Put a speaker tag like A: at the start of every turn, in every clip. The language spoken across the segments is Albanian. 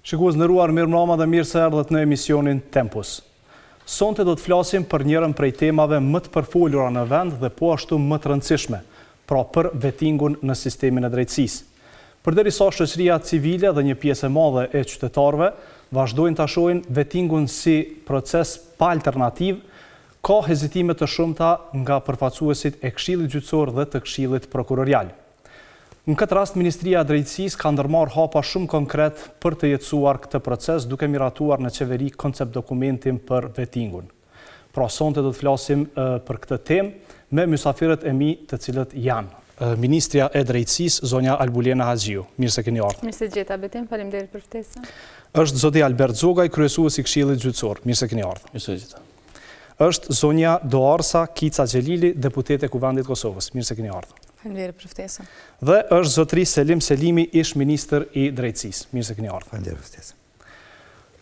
A: Shikues nderuar, mirëmbrëma dhe mirë se erdhët në emisionin Tempus. Sonte do të flasim për njërin prej temave më të përfolura në vend dhe po ashtu më të rëndësishme, pra për vettingun në sistemin e drejtësisë. Përderisa shoqëria civile dhe një pjesë e madhe e qytetarëve vazhdojnë ta shohin vettingun si proces pa alternativë, ka hezitime të shumta nga përfaqësuesit e Këshillit Gjyqësor dhe të Këshillit Prokurorial. Në këtë rast, Ministria e Drejtësisë ka ndërmarrë hapa shumë konkret për të jetësuar këtë proces, duke miratuar në qeveri koncept dokumentin për vettingun. Pra, sonte do të flasim për këtë temë me mysafirët e mi, të cilët janë Ministria e Drejtësisë, zonja Albulena Haxhiu. Mirë se keni ardhur.
B: Mirë se gjeta Betim, faleminderit për ftesën.
A: Është zoti Albert Zogaj, kryesuesi i Këshillit Gjyqësor. Mirë se keni ardhur.
C: Mirë se gjeta.
A: Është zonja Doarsa Kica Xhelili, deputete e Kuvendit Kosovës. Mirë se keni ardhur.
B: Faleminderit për ftesën.
A: Dhe është zotri Selim Selimi, ish ministër i Drejtësisë. Mirë se keni ardhur.
C: Faleminderit për ftesën.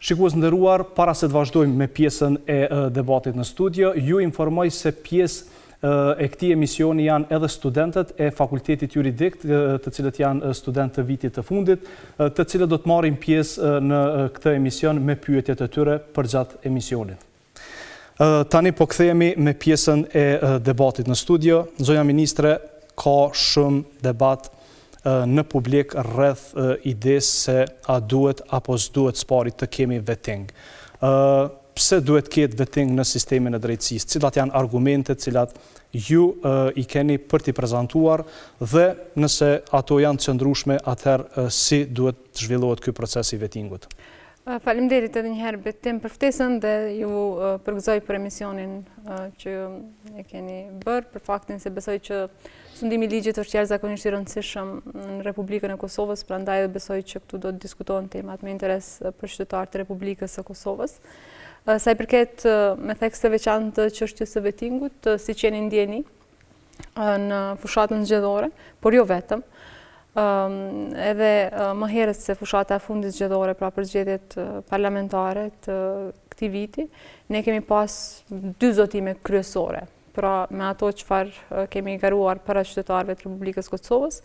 A: Shikues nderuar, para se të vazhdojmë me pjesën e debatit në studio, ju informoj se pjesë e këtij emisioni janë edhe studentët e Fakultetit Juridik, të cilët janë studentë të vitit të fundit, të cilët do të marrin pjesë në këtë emision me pyetjet e tyre përgjatë emisionit. Tani po kthehemi me pjesën e debatit në studio. Zonja ministre, ka shumë debat në publik rreth idesë se a duhet apo s'duhet s'pari të kemi vetting. Pse duhet ketë vetting në sistemin e drejtësisë? Cilat janë argumentet cilat ju i keni për t'i prezantuar dhe nëse ato janë të qëndrueshme, atëherë si duhet të zhvillohet ky proces i vettingut?
B: Faleminderit edhe një herë Betim për ftesën dhe ju përgëzoj për emisionin që e keni bërë, për faktin se besoj që sundimi i ligjit është jashtëzakonisht i rëndësishëm në Republikën e Kosovës, prandaj besoj që këtu do të diskutohen temat me interes për qytetarët e Republikës së Kosovës. Sa i përket me thekse veçantë të çështjes së vettingut, siç jeni ndjeni në fushatën zgjedhore, por jo vetëm, edhe më herët se fushata e fundit zgjedhore, pra për zgjedhjet parlamentare të këtij viti, ne kemi pas dy zotime kryesore. Pra me ato çfarë kemi garuar para qytetarëve të Republikës Kosovës,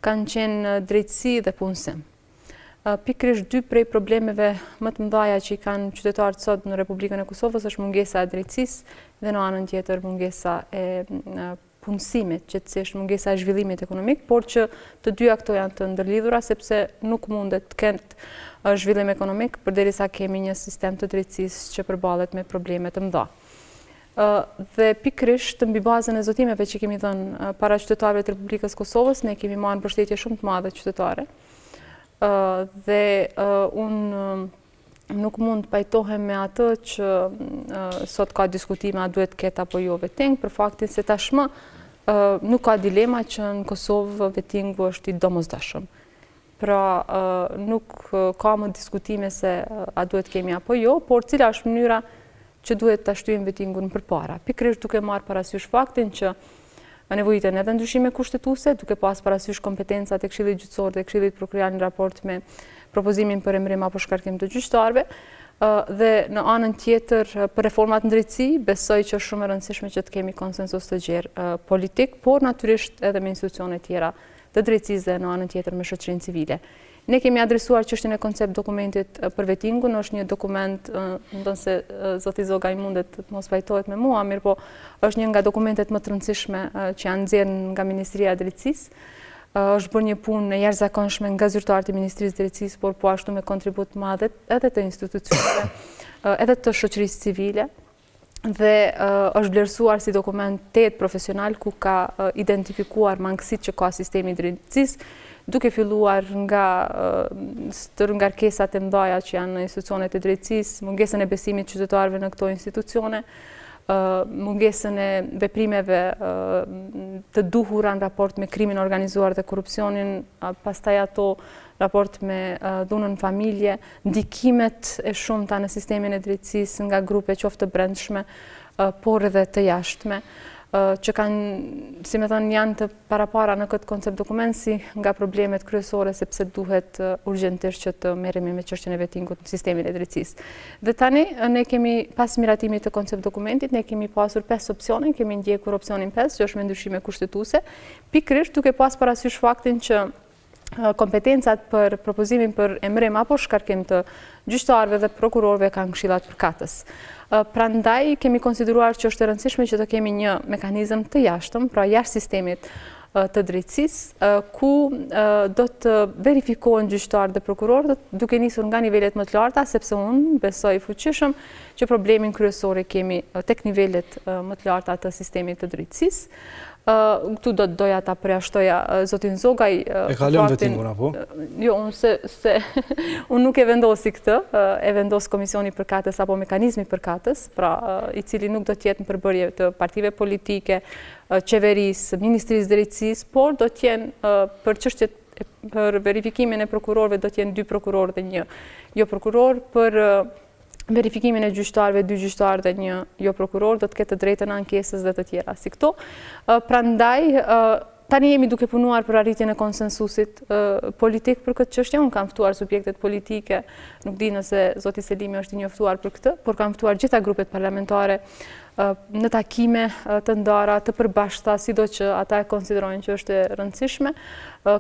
B: kanë qenë drejtësi dhe punësim. Pikërisht dy prej problemeve më të mëdha që i kanë qytetarët sot në Republikën e Kosovës është mungesa e drejtësisë dhe në anën tjetër mungesa e punësimit, qëtësisht mungesa e zhvillimit ekonomik, por që të dyja këto janë të ndërlidhura sepse nuk mundet të ketë zhvillim ekonomik përderisa kemi një sistem të drejtësisë që përballet me probleme të mëdha. Dhe pikërisht mbi bazën e zotimeve që kemi dhënë para qytetarëve të Republikës Kosovës, ne kemi marrë mbështetje shumë të madhe qytetare. Dhe unë nuk mund të pajtohem me atë që sot ka diskutime a duhet ketë apo jo vetting, për faktin se tashmë nuk ka dilema që në Kosovë vettingu është i domosdoshëm. Pra nuk ka më diskutime se a duhet kemi apo jo, por cila është mënyra që duhet ta shtyjmë vettingun përpara. Pikërisht duke marrë parasysh faktin që nevojiten edhe ndryshime kushtetuese, duke pas parasysh kompetencat e Këshillit Gjyqësor dhe Këshillit Prokurorial në raport me propozimin për emërim apo shkarkim të gjyqtarëve, dhe në anën tjetër për reformat në drejtësi, besoj që është shumë e rëndësishme që të kemi konsensus të gjerë politik, por natyrisht edhe me institucione tjera të drejtësisë dhe në anën tjetër me shoqërinë civile. Ne kemi adresuar çështjen e koncept dokumentit për vettingun, është një dokument, ndonse zoti Zogaj mundet të mos pajtohet me mua, mirë po është një nga dokumentet më të rëndësishme që janë nxjerrë nga Ministria e Drejtësisë. Është bërë një punë e jashtëzakonshme nga zyrtarët e Ministrisë së Drejtësisë, por po ashtu me kontribut të madh edhe të institucioneve, edhe të shoqërisë civile. Dhe është vlerësuar si dokument profesional ku ka identifikuar mangësitë që ka sistemi i drejtësisë, duke filluar nga ngarkesat e mëdha që janë në institucionet e drejtësisë, mungesën e besimit qytetarëve në këto institucione, mungesën e veprimeve të duhura në raport me krimin organizuar dhe korrupsionin, pastaj ato raport me dhunën në familje, ndikimet e shumta në sistemin e drejtësisë nga grupe qoftë të brendshme, por edhe të jashtme, që kanë, si me thënë, janë të parapara në këtë koncept dokument si nga problemet kryesore sepse duhet urgjentisht që të merremi me çështjen e vettingut në sistemin e drejtësisë. Dhe tani ne kemi pas miratimit të koncept dokumentit, ne kemi pasur 5 opsione, kemi ndjekur opsionin 5, që është me ndryshime kushtetuese, pikërisht duke pas parasysh faktin që kompetencat për propozimin për emrim apo shkarkim të gjyqtarëve dhe prokurorëve kanë këshillat përkatës. Prandaj kemi konsideruar që është e rëndësishme që të kemi një mekanizëm të jashtëm, pra jashtë sistemit të drejtësisë, ku do të verifikohen gjyqtarët dhe prokurorët duke nisur nga nivelet më të larta, sepse unë besoj fuqishëm që problemin kryesor e kemi tek nivelet më të larta të sistemit të drejtësisë. Këtu do të doja ta përjashtoja zotin Zogaj.
A: E ka lënë vetingun, apo?
B: Jo, unë nuk e vendosi këtë, e vendos Komisioni përkatës apo mekanizmi përkatës, pra i cili nuk do të jetë në përbërje të partive politike, qeverisë, Ministrisë Drejtësisë, por do të jenë për çështjet për verifikimin e prokurorëve do të jenë 2 prokurorë dhe 1 jo prokuror, për verifikimin e gjyqtarëve 2 gjyqtarë dhe 1 jo prokuror, do të ketë të drejtën ankesës dhe të tjera si këto. Prandaj, tani jemi duke punuar për arritjen e konsensusit politik për këtë çështje. Unë kam ftuar subjektet politike, nuk di nëse zoti Selimi është i njoftuar për këtë, por kam ftuar gjitha grupet parlamentare në takime të ndara, të përbashkëta, sido që ata e konsiderojnë që është e rëndësishme.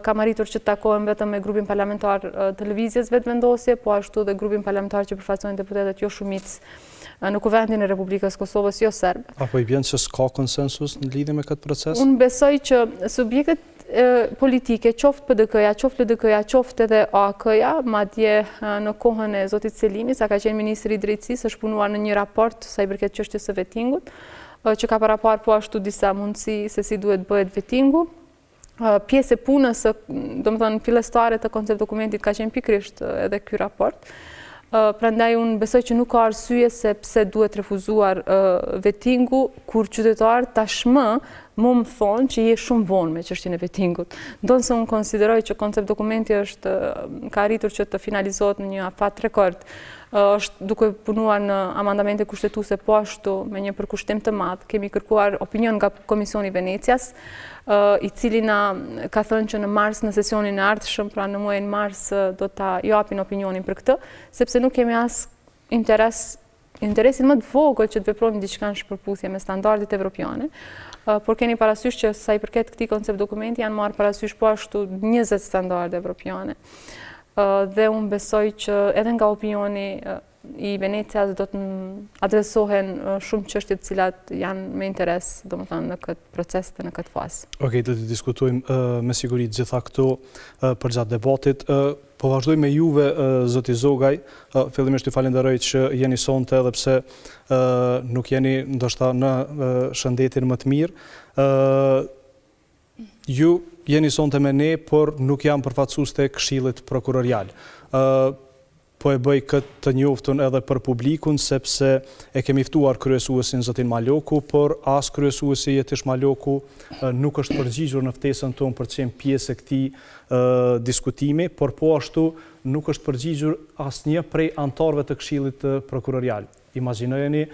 B: Kam arritur që të takohem vetëm me grupin parlamentar të lëvizjes vetëvendosje, po ashtu dhe grupin parlamentar që përfaqësojnë deputetët jo shumicë në Kuvendin e Republikës Kosovës, jo serbe.
A: Apo i vjen që s'ka konsensus në lidhje me këtë proces?
B: Unë besoj që subjektet politike, qoftë PDK-ja, qoftë LDK-ja, qoftë edhe AK-ja, madje në kohën e zotit Selimi, sa ka qenë Ministri i Drejtësisë, është punuar në një raport sa i përket çështjes së vetingut, që ka parapar po ashtu disa mundësi se si duhet bëhet vetingu. Pjesë e punës, domethënë fillestare të koncept dokumentit ka qenë pikërisht edhe ky raport. Prandaj unë besoj që nuk ka arsye se pse duhet refuzuar vetingu, kur qytetarët tashmë më thonë që je shumë vonë me çështjen e vetingut. Ndonse unë konsideroj që koncept dokumenti ka arritur që të finalizohet në një afat rekord. Është duke punuar në amandamente kushtetuese, po ashtu me një përkushtim të madh. Kemi kërkuar opinion nga Komisioni Venecias, i cili na ka thënë që në mars, në sesionin e ardhshëm, pra në muajin mars, do ta japin opinionin për këtë, sepse nuk kemi as interesin më të vogël që të veprojmë diçka në shpërputhje me standardet evropiane, por keni parasysh që sa i përket këtij koncept dokumenti janë marrë parasysh po ashtu 20 standarde evropiane. Dhe unë besoj që edhe nga opinioni i Venecias do të adresohen shumë çështje të cilat janë me interes, domethënë në këtë proces dhe në këtë fazë.
A: Okej, do të diskutojmë me siguri të gjitha këto përgjatë debatit. Po vazhdoj me juve, zoti Zogaj. Fillimisht ju falenderoj që jeni sonte edhe pse nuk jeni ndoshta në shëndetin më të mirë. Ju jeni sonte me ne, por nuk jam përfaqësues të Këshillit Prokurorial. Po e bëj këtë të njoftun edhe për publikun, sepse e kemi ftuar kryesuesin zotin Maloku, por as kryesuesi Jetish Maloku nuk është përgjigjur në ftesën tonë për të qenë pjesë e këtij diskutimi, por po ashtu nuk është përgjigjur asnjë prej anëtarëve të Këshillit Prokurorial. Imagjinojeni,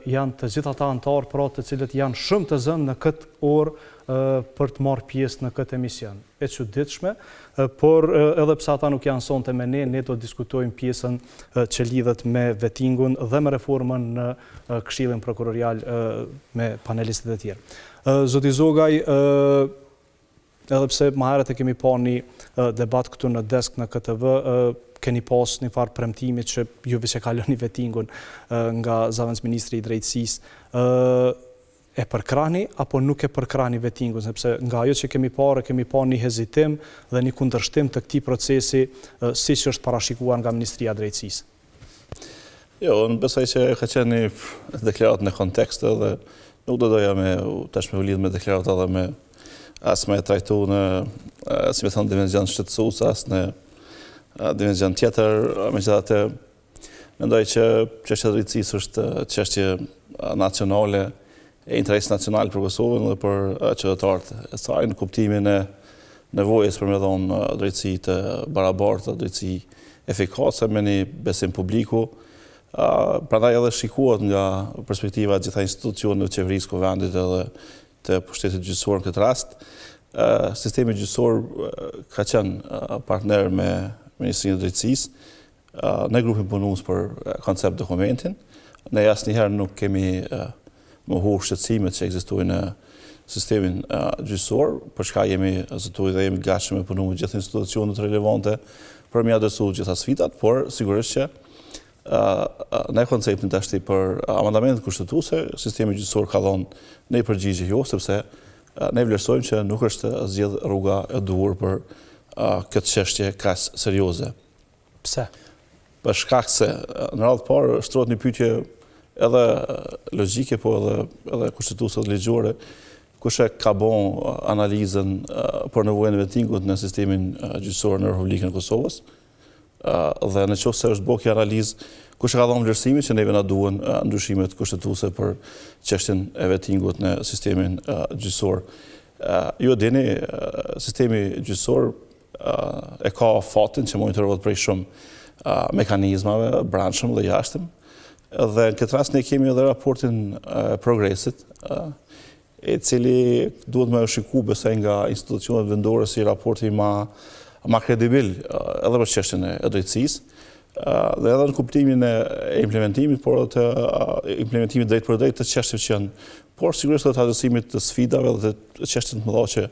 A: janë të gjitha ata anëtarë, pra të cilët janë shumë të zënë në këtë orë për të marrë pjesë në këtë emision. E çuditshme, por edhe pse ata nuk janë sonte me ne do të diskutojmë pjesën që lidhet me vetingun dhe me reformën në Këshillin Prokurorial me panelistët e tjerë. Zoti Zogaj, edhe pse më herët e kemi pa një debat këtu në desk në KTV, keni pas një farë premtimi që juve që ka lënë vetingun nga Zavendës Ministri i Drejtësisë, e përkrani apo nuk e përkrani vetingun, sepse nga ajo që kemi pa një hezitim dhe një kundërshtim të këtij procesi, siç është parashikuar nga Ministria e Drejtësisë.
C: Jo, unë besoj që ka qenë një deklaratë në kontekst dhe nuk do doja tash me u lidh me deklaratë edhe me as me trajtu në, si me thonë, dimenzion shtetësues, as në dimenzion tjetër, megjithatë mendoj që çështja e drejtësisë është çështje nacionale, e interes nacional për Kosovën dhe për qytetarët e saj në kuptimin e nevojës për me dhonë drejtësi të barabartë, drejtësi efikase me një besim publiku. Prandaj edhe shikohet nga perspektiva gjitha institucioneve të qeverisë Kuvendit edhe të pushtetit gjyqësor në këtë rast. Sistemi gjyqësor ka qenë partner me Ministrinë e Drejtësisë në grupin punues për koncept dokumentin. Ne asnjëherë nuk kemi mohu shqetësimet që ekzistojnë sistemin gjyqësor, për shka jemi zëtuj dhe jemi gatshëm me punu me gjithë institucionet relevante për mi adresu gjitha sfidat, por sigurisht që në konceptin të ashti për amandamentet kushtetuese, sistemi gjyqësor ka dhonë ne përgjigje jo, sepse ne vlerësojmë që nuk është zgjedh rruga e duhur për këtë çështje kaq serioze.
A: Pse?
C: Për shkak se në radhë parë shtrohet një pyetje edhe logjike, po edhe kushtetuese dhe ligjore, kush e ka bon analizën për nevojën e vettingut në sistemin gjyqësor në Republikën e Kosovës, dhe në qoftë se është bërë kjo analizë, kush e ka dhënë vlerësimin që neve na duhen ndryshimet kushtetuese për çështjen e vettingut në sistemin gjyqësor. Ju e dini, sistemi gjyqësor e ka fatin që monitorohet prej shumë mekanizmave brendshëm dhe jashtëm. Dhe në këtë rast ne kemi edhe raportin progresit, i cili duhet me shiku besoj nga institucionet vendore si raporti ma kredibil edhe për çështjen e drejtësisë, dhe edhe në kuptimin e implementimit, por të implementimit drejt për drejt të çështjeve që janë, por sigurisht edhe të adresimit të sfidave dhe të çështjeve të mëdha që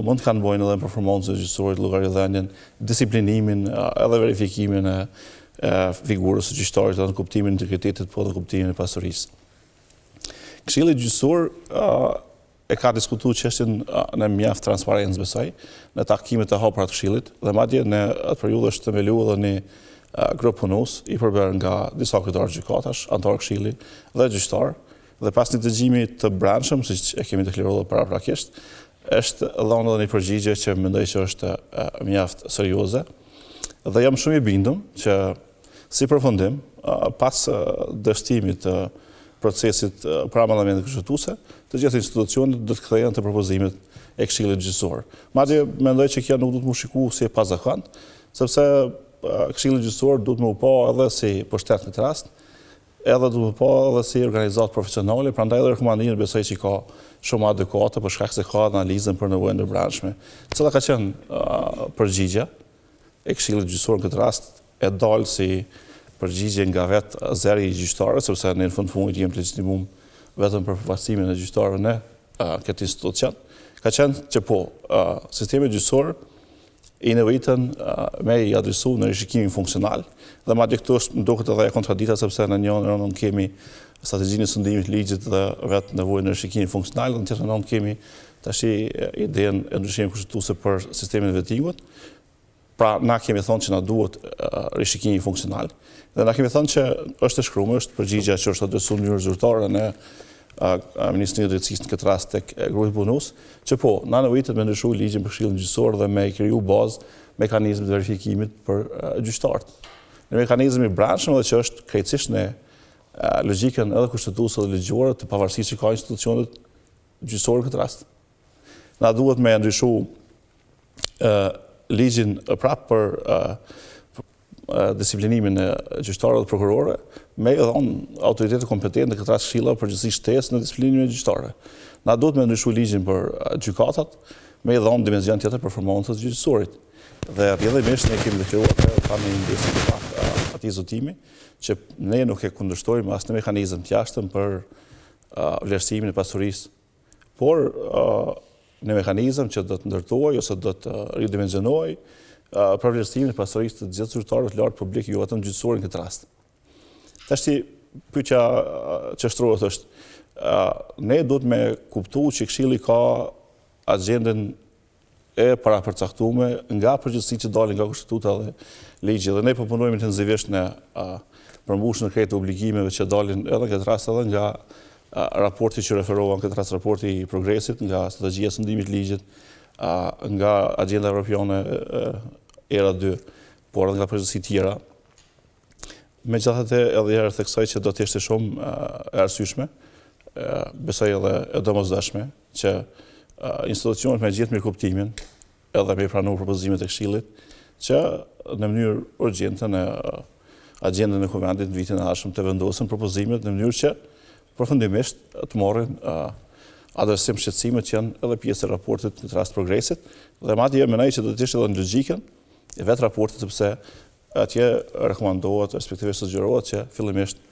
C: mund të kanë bojnë edhe në performancën e gjyqësorit, llogaridhënien, disiplinimin, edhe verifikimin e figurës së gjyqtarit edhe në kuptimin e integritetit, po edhe në kuptimin e pasurisë. Këshilli gjyqësor e ka diskutuar çështjen në mjaft transparencë besoj, në takimet e hapura të Këshillit, dhe madje në atë periudhë është themeluar edhe një grup punus i përbërë nga disa kryetarë gjykatash, anëtarë Këshilli dhe gjyqtar, dhe pas një dëgjimi të brendshëm, siç e kemi deklaruar paraprakisht, është dhënë edhe një përgjigje që mendoj që është mjaft serioze, dhe jam shumë i bindur që si përfundim, pas dështimit të procesit për amandamentet kushtetuese, të gjithë institucionet do të kthehen të propozimet e Këshillit gjyqësor. Madje mendoj që kjo nuk do të më shiku si e pazakant, sepse Këshilli gjyqësor duhet më u pa edhe si pushtet në këtë rast, edhe duhet më pa edhe si organizatë profesionale, prandaj edhe rekomandimin besoj që ka shumë adekuate për shkak se ka analizën për nevojën e brendshme. Cila ka qenë përgjigja e Këshillit gjyqësor në këtë rast, e dalë si përgjigje nga vetë zeri i gjyqtarëve, sepse në fundit jemi legjitimum vetëm për përfaqësimin e gjyqtarëve në këtë institucion, ka qenë që po, sistemi gjyqësor i nevojitën me i adresu në rishikimin funksional, dhe madje këtu është ndoket edhe e kontradikta sepse në një anë kemi strategjinë e sundimit ligjit dhe vetë nevojën në rishikimin funksional, dhe në tjetrën anë kemi tash idenë e ndryshimit kushtetuese për sistemin e vettingut. Pra, na kemi thonë që na duhet rishikimi funksional, dhe na kemi thonë që është e shkruar, është përgjigja që është adresuar në mënyrë zyrtare në Ministrinë e Drejtësisë në këtë rast tek grupi punus, që po, na nevojitet me ndryshu ligjin për Këshillin gjyqësor dhe me kriju bazë mekanizmit të verifikimit për gjyqtarët. Në mekanizmi i brendshëm dhe që është krejtësisht në logjikën edhe kushtetuese dhe ligjore të pavarësisht që ka institucionet gjyqësore në këtë rast. Na duhet me ndryshu ligjin prapë për disiplinimin e gjyqtarëve dhe prokurorëve, me dhënë autoritetet kompetente në këtë rast Këshilla përgjithsisht shtesë në disiplinimin e gjyqtarëve. Na duhet me ndryshu ligjin për gjykatat, me dhënë dimension tjetër performancës së gjyqësorit. Dhe rrjedhimisht ne kemi deklaruar që ka një ndjesë të atij zotimi, që ne nuk e kundërshtojmë asnjë mekanizëm të jashtëm për vlerësimin e pasurisë, por në mekanizëm që do të ndërtojë ose do të ridimensionohej për vlerësimin e pasurisë të gjithë zyrtarëve të lartë publik, jo vetëm gjyqësorin në këtë rast. Tashti pyetja që shtrohet është, ne duhet me kuptu që Këshilli ka agjendën e parapërcaktuar nga përgjegjësitë që dalin nga kushtetuta dhe ligji, dhe ne punojmë intensivisht në përmbushjen e këtyre obligimeve që dalin edhe në këtë rast edhe nga raporti që referovan, këtë rast raporti i progresit, nga strategjia e sundimit ligjit, nga agenda evropiane era 2, por edhe nga përgjegjësi tjera. Megjithatë edhe herë theksoj që do të ishte shumë e arsyeshme, besoj edhe e domosdoshme që institucionet me gjithë mirëkuptimin edhe me pranuar propozimet e Këshillit që në mënyrë urgjente në agjendën e Kuvendit në vitin e ardhshëm të vendosen propozimet në mënyrë që përfundimisht të marrin adresim shqetësimet që janë edhe pjesë e raportit në rast progresit, dhe madje mendoj që do të ishte edhe në logjikën e vetë raportit, sepse atje rekomandohet, respektive sugjerohet që fillimisht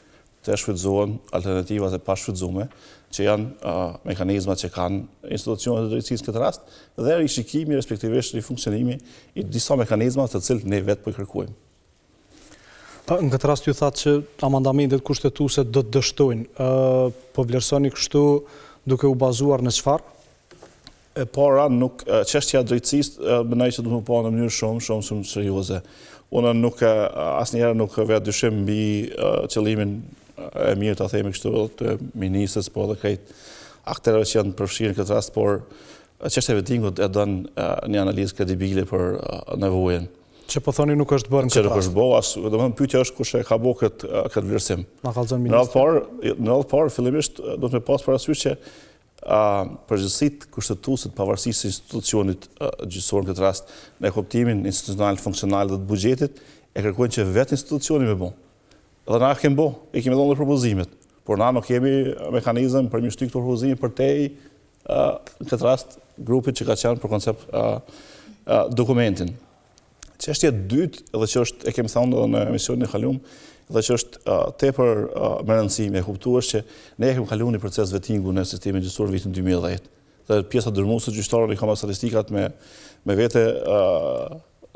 C: të shfrytëzohen alternativat e pashfrytëzuara që janë mekanizmat që kanë institucionet e drejtësisë në këtë rast, dhe rishikimi respektivisht rifunksionimi i disa mekanizmat të cilët ne vetë po i kërkojmë.
A: Në këtë rast ju thatë që amandamentet kushtetuese do të dështojnë, po vlerësoni kështu duke u bazuar në çfarë?
C: Para nuk çështja e drejtësisë mendoj se duhet të pa në mënyrë shumë serioze. Unë asnjëherë nuk vetë dyshim mbi qëllimin e mirë ta themi kështu të ministrës, po edhe krejt aktorëve që janë përfshirë në këtë rast, por çështja e vettingut e don një analizë kredibile për nevojën.
A: Që po thoni nuk është bërë në këtë rast.
C: Që nuk është bërë, domethënë pyetja është kush e ka bërë këtë vlerësim.
A: Na kallzon ministri.
C: Në radhë parë fillimisht do të më pas parasysh që përgjithësitë kushtetuese të pavarësisë institucionit gjyqësor në këtë rast, në kuptimin institucional, funksional dhe të buxhetit, e kërkojnë që vetë institucioni me bë. Dhe na kemi bë, i kemi dhënë propozimet, por na nuk kemi mekanizëm për mi shtyp këto propozime për te në këtë rast grupit që ka qenë për koncept dokumentin. Çështja e dytë, edhe që është e kemi thënë edhe në emisionin e kaluar, dhe që është tepër me rëndësi me kuptuar që ne kemi kaluar një proces vettingu në sistemin gjyqësor vitin 2010. Dhe pjesa dërmuese gjyqtarë i ka statistikat me vete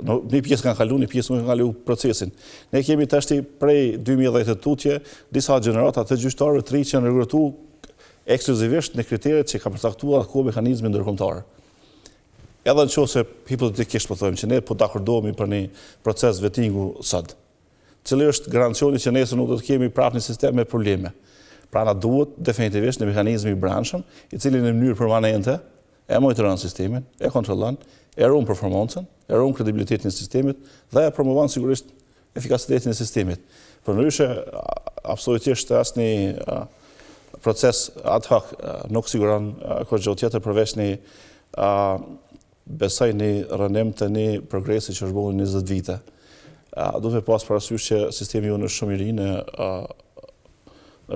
C: një pjesë kanë kaluar, një pjesë nuk kanë kaluar procesin. Ne kemi tashti prej 2010 tutje disa gjenerata të gjyqtarëve të ri që janë rekrutuar ekskluzivisht në kriteret që ka përcaktuar ku mekanizmi ndërkombëtar. Edhe nëse hipotetikisht po thojmë që ne po dakordohemi për një proces vettingu sot, cili është garancioni që nesër nuk do të kemi prapë një sistem me probleme. Pra na duhet definitivisht një mekanizëm i brendshëm, i cili në mënyrë permanente e monitoron sistemin, e kontrollon, e ruan performancën, e ruan kredibilitetin e sistemit dhe e promovon sigurisht efikasitetin e sistemit. Përndryshe, absolutisht asnjë proces ad hoc nuk siguron kurrë tjetër përveç një besoj një rënim të një progresi që është bërë në 20 vite. Do të pas parasysh që sistemi jonë është shumë i ri në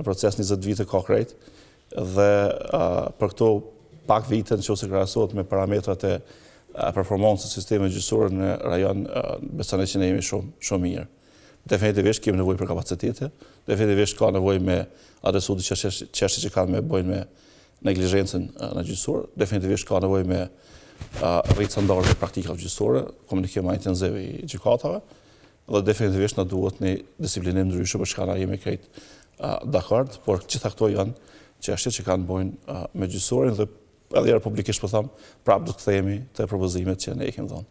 C: proces 20 vite ka krejt dhe për këto pak vite nëse krahasohet me parametrat e performancës së sistemit gjyqësor në rajon besoj që ne jemi shumë mirë. Definitivisht kemi nevojë për kapacitete, definitivisht ka nevojë me adresu të çështje që kanë me bëjnë me neglizhencën në gjyqësor, definitivisht ka nevojë me rritë standardet praktikave gjyqësore, komunikim më intensiv i gjykatave, dhe definitivisht na duhet një disiplinim ndryshe për çka na jemi krejt dakord, por gjitha këto janë çështje që kanë bojnë me gjyqësorin dhe edhe republikisht po them, prapë do të kthehemi te propozimet që ne i kemi dhënë.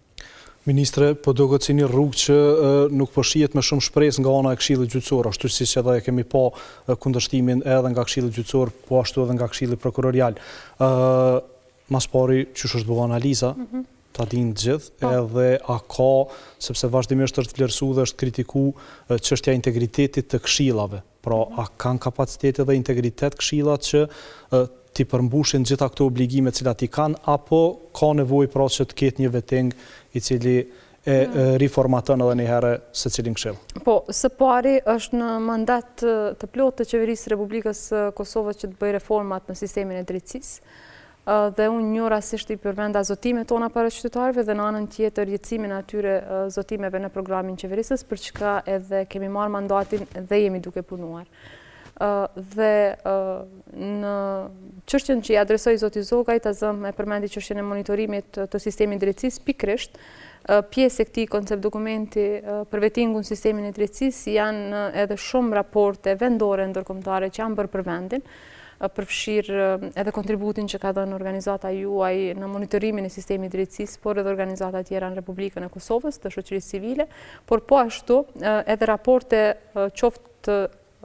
A: Ministre, po duket si një rrugë që nuk po shihet me shumë shpresë nga ana e Këshillit Gjyqësor, ashtu siç edhe e kemi pa kundërshtimin edhe nga Këshilli Gjyqësor, po ashtu edhe nga Këshilli Prokurorial. Mas pari, çush është bëu analiza, ta dinë të gjithë, edhe a ka, sepse vazhdimisht është vlerësuar dhe është kritikuar çështja e integritetit të këshillave. Pra, a kanë kapacitet dhe integritet këshillat që t'i përmbushin gjitha këto obligime cilat i kanë, apo ka nevojë pra që të ketë një vetting i cili e riformaton edhe një herë secilin këshill? Po,
B: së pari është në mandat të plotë të qeverisë Republikës Kosovës që të bëjë reformat në sistemin e drejtësisë. Dhe unë një rasisht i përmenda zotimet tona para qytetarëve dhe në anën tjetër jetësimin atyre zotimeve në programin qeverisës, për çka edhe kemi marrë mandatin dhe jemi duke punuar. Dhe në çështjen që i adresoi zoti Zogaj, ta zëm e përmendi çështjen e monitorimit të sistemit drejtësisë, pikërisht pjesë e këtij koncept dokumenti për vettingun sistemin e drejtësisë janë edhe shumë raporte vendore ndërkombëtare që janë bërë për vendin, përfshirë edhe kontributin që ka dhënë organizata juaj në monitorimin e sistemit drejtësisë, por edhe organizata tjera në Republikën e Kosovës, të shoqërisë civile, por po ashtu edhe raporte qoftë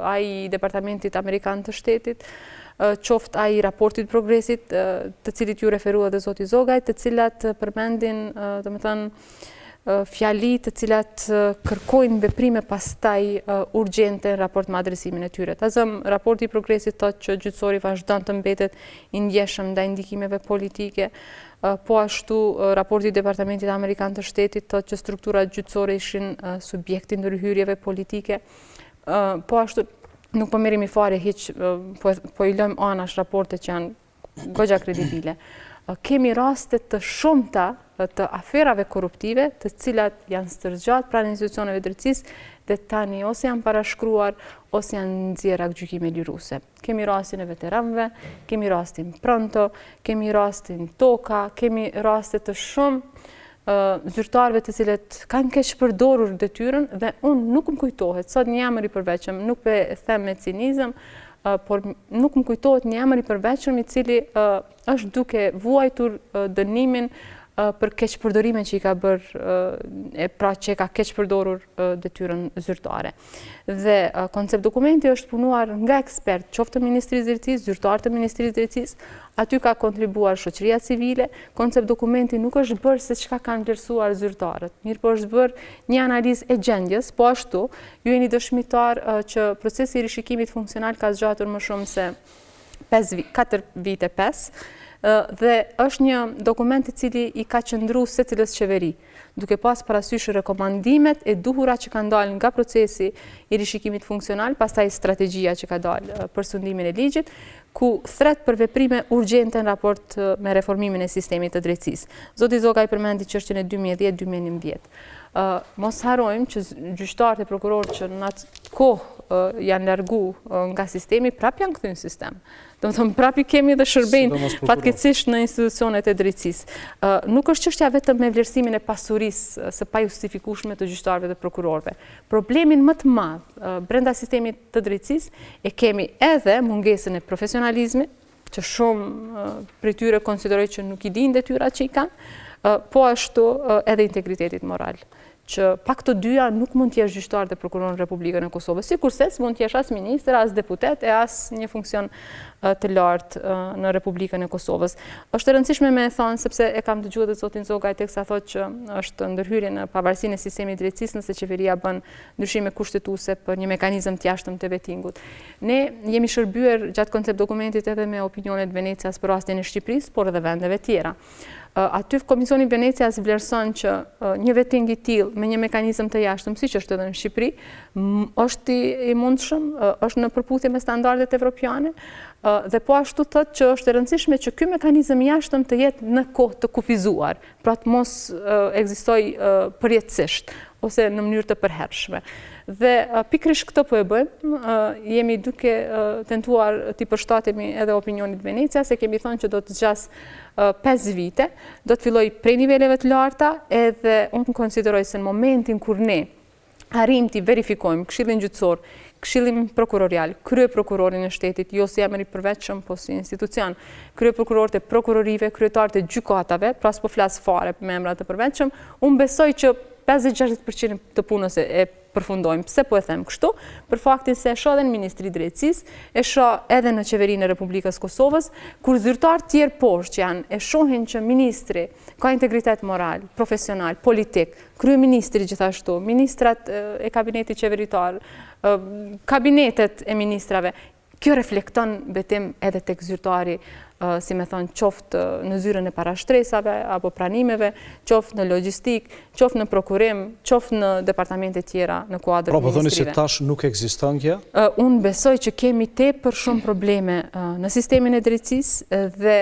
B: ai Departamentit Amerikan të Shtetit, qoftë ai raportit progresit, të cilit ju referua dhe zoti Zogaj, të cilat përmendin, domethënë, fjali të cilat kërkojnë veprime pastaj urgjente në raport me adresimin e tyre. Ta zëm, raporti i progresit thotë që gjyqësori vazhdon të mbetet i ndjeshëm ndaj ndikimeve politike, po ashtu raporti i Departamentit Amerikan të Shtetit thotë që strukturat gjyqësore ishin subjekti ndërhyrjeve politike, po ashtu nuk po merremi fare hiç, po i lëm anash raporte që janë goxha kredibile. Kemi raste të shumta të aferave korruptive, të cilat janë stërgjatë pranë institucioneve drejtësisë dhe tani ose janë parashkruar ose janë nxjerrë gjykime liruese. Kemi rastin e veteranëve, kemi rastin Pronto, kemi rastin Toka, kemi raste të shumë zyrtarëve të cilët kanë keq përdorur detyrën dhe unë nuk më kujtohet, sot një emër i përveçëm, nuk pe them me cinizëm, por nuk më kujtohet një emër i përveçëm i cili është duke vuajtur dënimin për keqpërdorime që i ka bërë, pra që ka keqpërdorur detyrën zyrtare. Dhe koncept dokumenti është punuar nga ekspert, qoftë të Ministrisë Drejtësisë, zyrtarë të Ministrisë Drejtësisë, aty ka kontribuar shoqëria civile, koncept dokumenti nuk është bërë se çka kanë vlerësuar zyrtarët, mirë po është bërë një analizë e gjendjes, po ashtu, ju jeni dëshmitar që procesi i rishikimit funksional ka zgjatur më shumë se 4 vite 5, dhe është një dokument i cili i ka qëndruar secilës qeveri, duke pas parasysh rekomandimet e duhura që kanë dalë nga procesi i rishikimit funksional, pastaj strategjia që ka dalë për sundimin e ligjit, ku thret për veprime urgjente në raport me reformimin e sistemit të drejtësisë. Zoti Zoga i përmendi çështjen e 2010-2011. Mos harrojmë që gjyqtarët e prokurorët që në atë kohë janë largu nga sistemi, prap janë kthyer në sistem. Do të thonë, prap i kemi dhe shërbejnë fatkeqësisht në institucionet e drejtësisë. Nuk është çështja vetëm me vlerësimin e pasurisë së pajustifikueshme të gjyqtarëve dhe prokurorëve. Problemin më të madh brenda sistemit të drejtësisë e kemi edhe mungesën e profesionalizmit, që shumë prej tyre konsiderojnë që nuk i dinë detyrat që i kanë, po ashtu edhe integritetit moral, që pa këto dyja nuk mund t'jesh gjyqtar dhe prokuror në Republikën e Kosovës, sikurse s'mund t'jesh as ministër, as deputet e as një funksion të lartë në Republikën e Kosovës. Është e rëndësishme me e thonë, sepse e kam dëgjuar dhe zotin Zogaj teksa thotë që është ndërhyrje në pavarësinë e sistemit drejtësisë nëse qeveria bën ndryshime kushtetuese për një mekanizëm të jashtëm të vetingut. Ne jemi shërbyer gjatë koncept dokumentit edhe me opinionet Venecias për rastin e Shqipërisë, por edhe vendeve tjera. Aty Komisioni Venecias vlerëson që një veting i tillë me një mekanizëm të jashtëm, siç është edhe në Shqipëri, është i mundshëm, është në përputhje me standardet evropiane, dhe po ashtu thotë që është e rëndësishme që ky mekanizëm i jashtëm të jetë në kohë të kufizuar, pra të mos ekzistojë përjetësisht ose në mënyrë të përhershme. Dhe pikërisht këtë po e bëjmë, jemi duke tentuar t'i përshtatemi edhe opinionit Venecia, se kemi thënë që do të zgjas 5 vite, do të filloj prej niveleve të larta, edhe unë konsideroj se në momentin kur ne arrim t'i verifikojmë Këshillin Gjyqësor, Këshillin Prokurorial, kryeprokurorin e shtetit, jo si emër i përveçëm, po si institucion, kryeprokurorët e prokurorive, kryetarët e gjykatave, pra s'po flas fare me emra të përveçëm, unë besoj që 50-60% të punës e përfundojmë. Pse po e them kështu? Për faktin se e shoh edhe në Ministri Drejtësisë, e shoh edhe në Qeverinë e Republikës Kosovës, kur zyrtarë tjerë poshtë që janë, e shohin që ministri ka integritet moral, profesional, politik, kryeministri gjithashtu, ministrat e kabinetit qeveritar, kabinetet e ministrave, kjo reflekton betim edhe tek zyrtari, si me thonë, qoftë në zyrën e parashtresave apo pranimeve, qoftë në logjistik, qoftë në prokurim, qoftë në departamente tjera në kuadër ministrive.
A: Pra po thoni se tash nuk ekziston kjo?
B: Unë besoj që kemi tepër shumë probleme në sistemin e drejtësisë dhe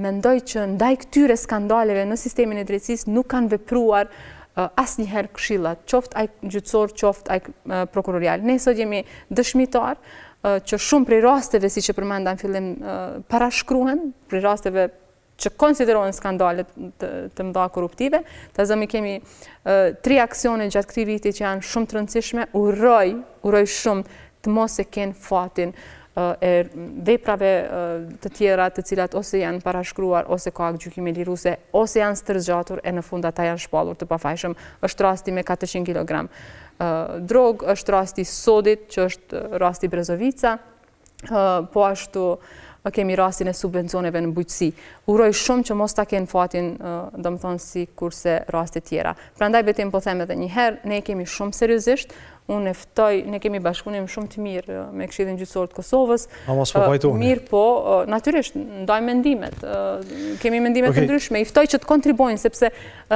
B: mendoj që ndaj këtyre skandaleve në sistemin e drejtësisë nuk kanë vepruar asnjëherë këshillat, qoftë ai gjyqësor, qoftë ai prokurorial. Ne sot jemi dëshmitar që shumë prej rasteve, si që përmenda në fillim, parashkruhen, prej rasteve që konsiderohen skandalet të mëdha korruptive. Ta zëmi kemi 3 aksione gjatë këtij viti që janë shumë të rëndësishme, uroj shumë të mos e kenë fatin e veprave të tjera të cilat ose janë parashkruar, ose ka gjykime liruese, ose janë stërgjatur e në fund ata janë shpallur të pafajshëm. Është rasti me 400 kg drogë, është rasti Sodit, që është rasti Brezovica, po ashtu kemi rastin e subvencioneve në bujqësi. Uroj shumë që mos ta kenë fatin, do më thonë, si kurse rastet tjera. Prandaj betim po them edhe një herë, ne kemi shumë seriozisht, unë eftoj, ne kemi bashkëpunim shumë të mirë me Këshillin Gjyqësor të Kosovës.
A: A mos po pajtoni?
B: Mirë po, natyrisht, ndaj mendimet. Kemi mendimet të ndryshme. Iftoj që të kontribojnë, sepse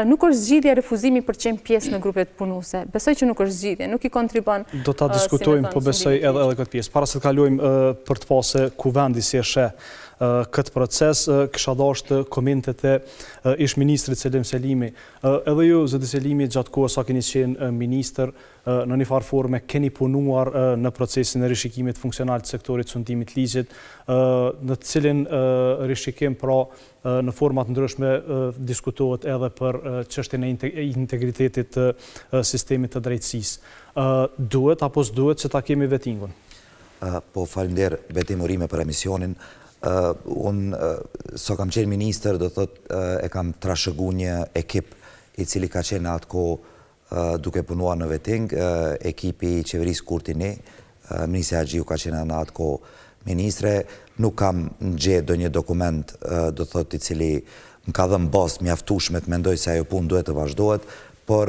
B: nuk është zgjidhja refuzimi për të qenë pjesë në grupet punuese. Besoj që nuk është zgjidhje, nuk i kontribon.
A: Do ta diskutojmë, po besoj edhe këtë pjesë. Para se të kalojmë për të pasë ku vendi si e sheh këtë proces, kisha dashur komentet e ish-ministrit Selim Selimi. Edhe ju, zoti Selimi, gjatë kohës sa keni qenë ministër, në një farë forme keni punuar në procesin e rishikimit funksional të sektorit sundimit ligjit, në të cilin rishikim pra në format ndryshme diskutohet edhe për çështjen e integritetit të sistemit të drejtësisë. Duhet apo s'duhet që ta kemi vettingun?
D: Po falimder betimorime për emisionin. Unë so kam qenë ministër, do thot e kam trashëgu një ekip i cili ka qenë atë kohë duke punuar në vetting, ekipi i qeverisë Kurtini, Ministri Haxhiu ka qenë në atë kohë ministre, nuk kam gjetur ndonjë dokument, do thot i cili më ka dhënë bazë mjaftueshme të mendoj se ajo punë duhet të vazhdohet, por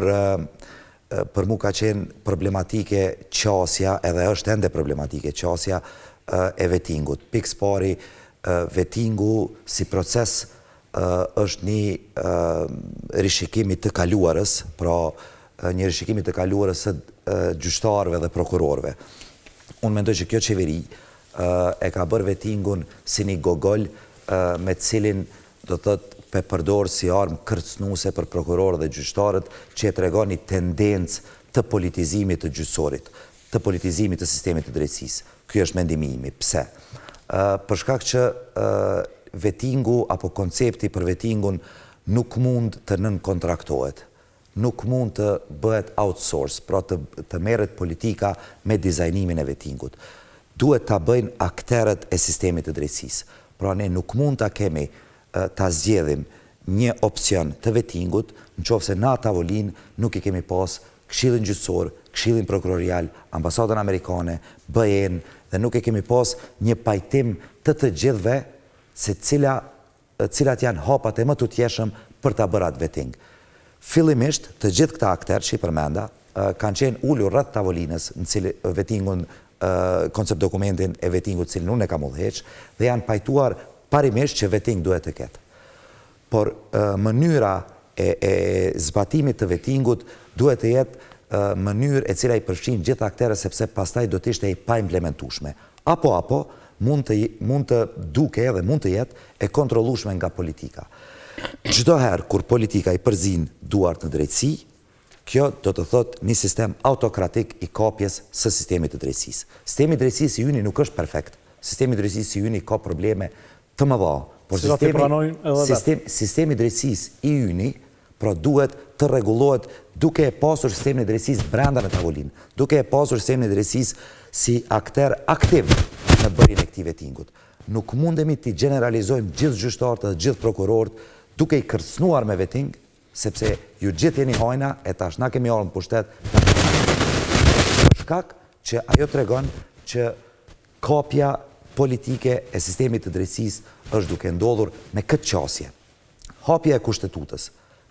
D: për mua ka qenë problematike qasja, edhe është ende problematike qasja e vettingut. Pikë pari, vettingu si proces është një rishikimi të kaluarës, pra një rishikimi të kaluarës së gjyqtarëve dhe prokurorëve. Unë mendoj që kjo qeveri e ka bërë vettingun si një gogol me cilin do të thotë pe përdorë si armë kërcënuese për prokurorët dhe gjyqtarët, që e tregon një tendencë të politizimit të gjyqësorit, të politizimit të sistemit të drejtësisë. Ky është mendimi im. Pse? Për shkak që vettingu apo koncepti për vettingun nuk mund të nënkontraktohet. Nuk mund të bëhet outsource, pra të merret politika me dizajnimin e vettingut. Duhet ta bëjnë akterët e sistemit të drejtësisë. Pra ne nuk mund ta kemi ta zgjedhim një opcion të vettingut, nëse në atë tavolinë nuk I kemi pas Këshillin Gjyqësor, Këshillin Prokurorial, Ambasadën Amerikane, BE-n, dhe nuk e kemi pas një pajtim të gjithëve se cilat janë hapat e më të tjeshëm për ta bërë atë vetting. Fillimisht, të gjithë këta akterë që I përmenda kanë qenë ulur rreth tavolinës në cili vettingun, koncept dokumentin e vettingut cilin unë e kam udhëheq, dhe janë pajtuar parimisht që vetting duhet të ketë. Por mënyra e zbatimit të vettingut duhet të jetë mënyrë e cila I përfshin gjithë akterët, sepse pastaj do të ishte I paimplementueshme. Apo mund të duke dhe mund të jetë e kontrollueshme nga politika. Çdo herë kur politika I përzin duart në drejtësi, kjo do të thotë një sistem autokratik I kapjes së sistemit të drejtësisë. Sistemi I drejtësisë I yni nuk është perfekt. Sistemi I drejtësisë I yni ka probleme të mëdha. Por sistemi I drejtësisë I yni pra duhet të rregullohet duke e pasur sistemin e drejtësisë brenda në tavolinë, duke e pasur sistemin e drejtësisë si akter aktiv në bërjen e këtij vettingut. Nuk mundemi të generalizojmë gjithë gjyqtarët dhe gjithë prokurorët duke I kërcënuar me vetting, sepse ju gjithë jeni hajna e tash na kemi ardhur në pushtet. Për shkak që ajo tregon që kapja politike e sistemit të drejtësisë është duke ndodhur me këtë qasje. Hapja e kushtetutës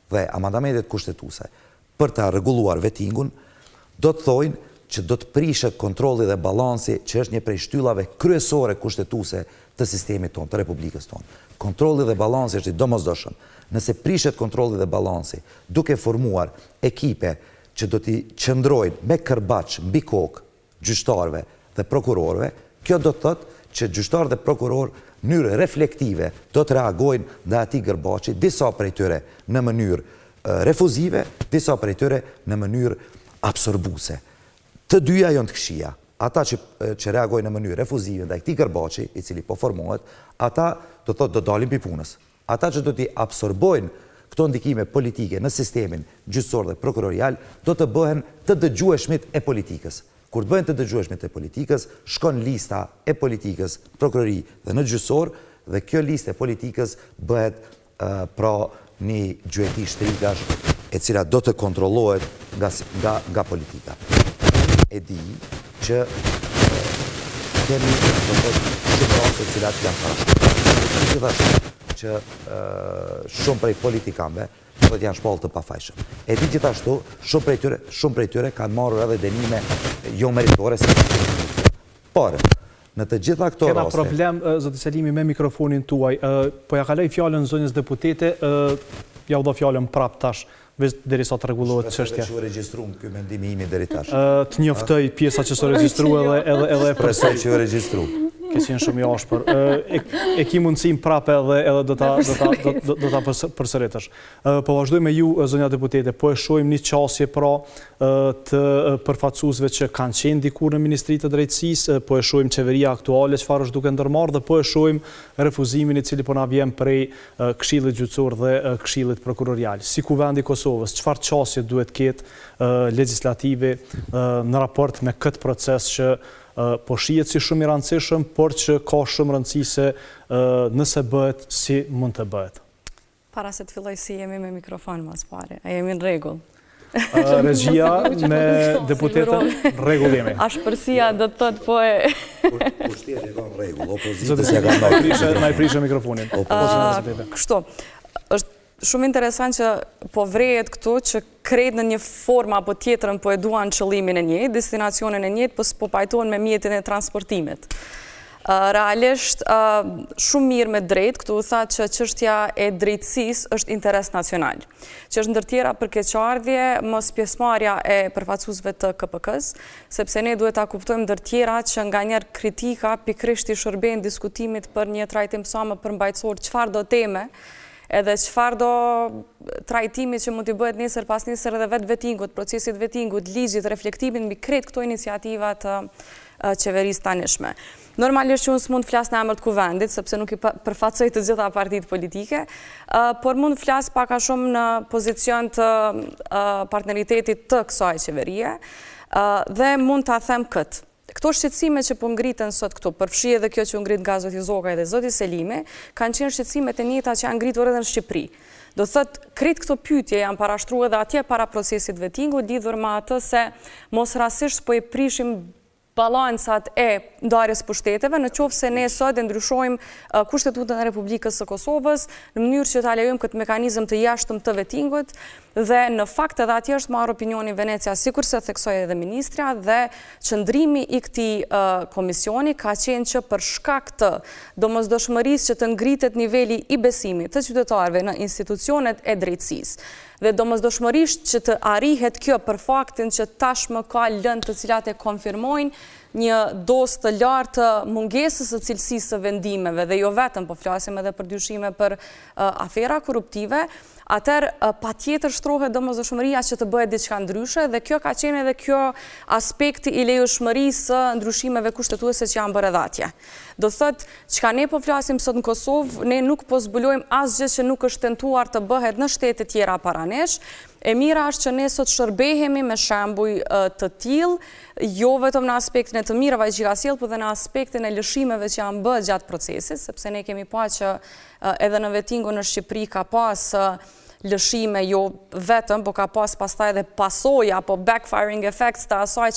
D: dhe amandamentet kushtetuese për ta rregulluar vettingun do të thojnë që do të prishet kontrolli dhe balansi, që është një prej shtyllave kryesore kushtetuese të sistemit tonë, të Republikës tonë. Kontrolli dhe balansi është I domosdoshëm. Nëse prishet kontrolli dhe balansi, duke formuar ekipe që do t'i qëndrojnë me kërbaç mbi kokë gjyqtarëve dhe prokurorëve, kjo do të thotë që gjyqtarë dhe prokurorë në mënyrë reflektive do të reagojnë ndaj atij kërbaçi, disa prej tyre në mënyrë refuzive, disa prej tyre në mënyrë absorbuese. Të dyja janë të këqija. Ata që reagojnë në mënyrë refuzive ndaj këtij kërbaçi, I cili po formohet, ata do thotë do dalin pi punës. Ata që do t'i absorbojnë këto ndikime politike në sistemin gjyqësor dhe prokurorial, do të bëhen të dëgjueshmit e politikës. Kur të bëhen të dëgjueshmit e politikës, shkon lista e politikës, prokurori dhe në gjyqësor, dhe kjo listë e politikës bëhet pra një gjueti shtrikash e cila do të kontrollohet nga politika. E di që kemi shumë raste të cilat janë parashkuar. Gjithashtu që shumë prej politikanëve do të janë shpallë të pafajshëm. E di gjithashtu shumë prej tyre kanë marrë edhe dënime jo meritore se por në të gjitha këto raste.
A: Kena problem zoti Selimi me mikrofonin tuaj. Po ja kaloj fjalën zonjës deputete, ja u do fjalën prap tash. Derisa të rregullohet çështja.
D: Shpresoj që u regjistruam ky mendimi imi deri tash.
A: Të njoftoj pjesa që s'u regjistruan edhe
D: Shpresoj që u regjistruam.
A: ke qenë shumë i ashpër. E ki mundësim prape edhe do ta përsëritësh. Po vazhdoj me ju, zonja deputete, po e shohim një qasje pra të përfaqësuesve që kanë qenë dikur në Ministrinë të Drejtësisë, po e shohim qeveria aktuale çfarë është duke ndërmarrë dhe po e shohim refuzimin i cili po na vjen prej Këshillit Gjyqësor dhe Këshillit Prokurorial. Si kuvendi i Kosovës, çfarë qasje duhet ketë legislative në raport me këtë proces që po shihet si shumë i rëndësishëm, por që ka shumë rëndësi se nëse bëhet, si mund të bëhet.
E: Para se të filloj si jemi me mikrofon mas pare, a jemi në regull?
A: Regjia me deputetën, rregull jemi.
E: Ashpërsia do të thotë po e...
D: Pushtjet e ka në rregull, opozitës ja ka në
A: Na i prishë mikrofonin.
E: Kështu, është shumë interesant që po vrejet këtu që krejt në një formë apo tjetërën po e duan qëllimin e njëjtë, destinacionin e njëjtë, po s'po pajtohen me mjetin e transportimit. Realisht, shumë mirë me drejt, këtu u tha që çështja e drejtësisë është interes nacional. Që është ndër tjera përkeqardhje, mos pjesëmarrja e përfaqësuesve të KPK-s, sepse ne duhet ta kuptojmë ndër tjera që nganjëherë kritika pikërisht i shërben diskutimit për një trajtim sa më përmbajtësor, çfarë do teme, edhe çfarë do trajtimi që mund t'i bëhet nesër pas nesër edhe vetë vetingut, procesit vetingut, ligjit, reflektimin mbi krejt këto iniciativa të qeverisë tanishme. Normalisht që unë s'mund flas në emër të kuvendit, sepse nuk i përfaqësoj të gjitha partitë politike, por mund flas pak a shumë në pozicion të partneritetit të kësaj qeverie, dhe mund ta them këtë. Këto shqetësime që po ngritën sot këtu, përfshi edhe kjo që ngrit nga zoti Zoka dhe zoti Selimi, kanë qenë shqetësimet e njëjta që janë ngritur edhe në Shqipëri. Do thotë, krejt këto pyetje janë parashtruar edhe atje para procesit vetingu, lidhur me atë se mos rastësisht po i prishim balancat e ndarjes pushteteve, në qoftë se ne sot e ndryshojmë Kushtetutën e Republikës së Kosovës në mënyrë që ta lejojmë këtë mekanizëm të jashtëm të vetingut, dhe në fakt edhe atje është marrë opinionin Venecia, sikurse theksoi edhe ministrja, dhe qëndrimi i këtij komisioni ka qenë që për shkak të domosdoshmërisë që të ngritet niveli i besimit të qytetarëve në institucionet e drejtësisë, dhe domosdoshmërisht që të arrihet kjo për faktin që tashmë ka lëndë të cilat e konfirmojnë një dosë të lartë të mungesës së cilësisë së vendimeve, dhe jo vetëm, po flasim edhe për dyshime për afera korruptive, atëherë patjetër shtrohet domosdoshmëria që të bëhet diçka ndryshe, dhe kjo ka qenë edhe kjo aspekti i lejushmërisë së ndryshimeve kushtetuese që janë bërë edhe atje. Do thotë, çka ne po flasim sot në Kosovë, ne nuk po zbulojmë asgjë që nuk është tentuar të bëhet në shtete tjera para nesh. E mira është që ne sot shërbehemi me shembuj të tillë, jo vetëm në aspektin e të mirave që ka sjellë, por edhe në aspektin e lëshimeve që janë bërë gjatë procesit, sepse ne kemi pa që edhe në vetingun në Shqipëri ka pas lëshime jo vetëm, po ka pas pastaj edhe pasoja, po backfiring effects të asaj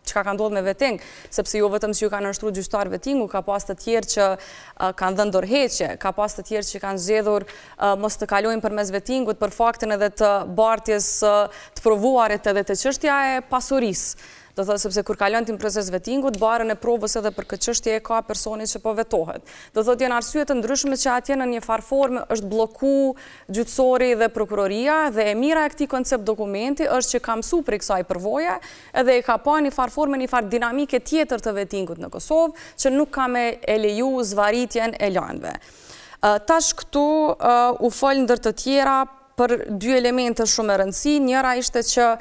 E: çka ka ndodhur me veting, sepse jo vetëm që ju kanë nështruar gjyqtar vetingu, ka pas të tjerë që kanë dhënë dorëheqje, ka pas të tjerë që kanë zgjedhur mos të kalojnë përmes vetingut për faktin edhe të bartjes të provuarit edhe të çështja e pasurisë. Do thotë, sepse kur kalon ti në proces vetingut, barën e provës edhe për këtë çështje e ka personi që po vetohet. Do thotë, janë arsye të ndryshme që atje në një farë formë është blloku gjyqësori dhe prokuroria, dhe e mira e këtij koncept dokumenti është që ka mësuar për kësaj përvoje, edhe e ka pa një farë formë, një farë dinamike tjetër të vetingut në Kosovë, që nuk ka me e leju zvaritjen e lëndëve. Tash këtu u fol ndër të tjera për dy elemente shumë e rëndësi. Njëra ishte që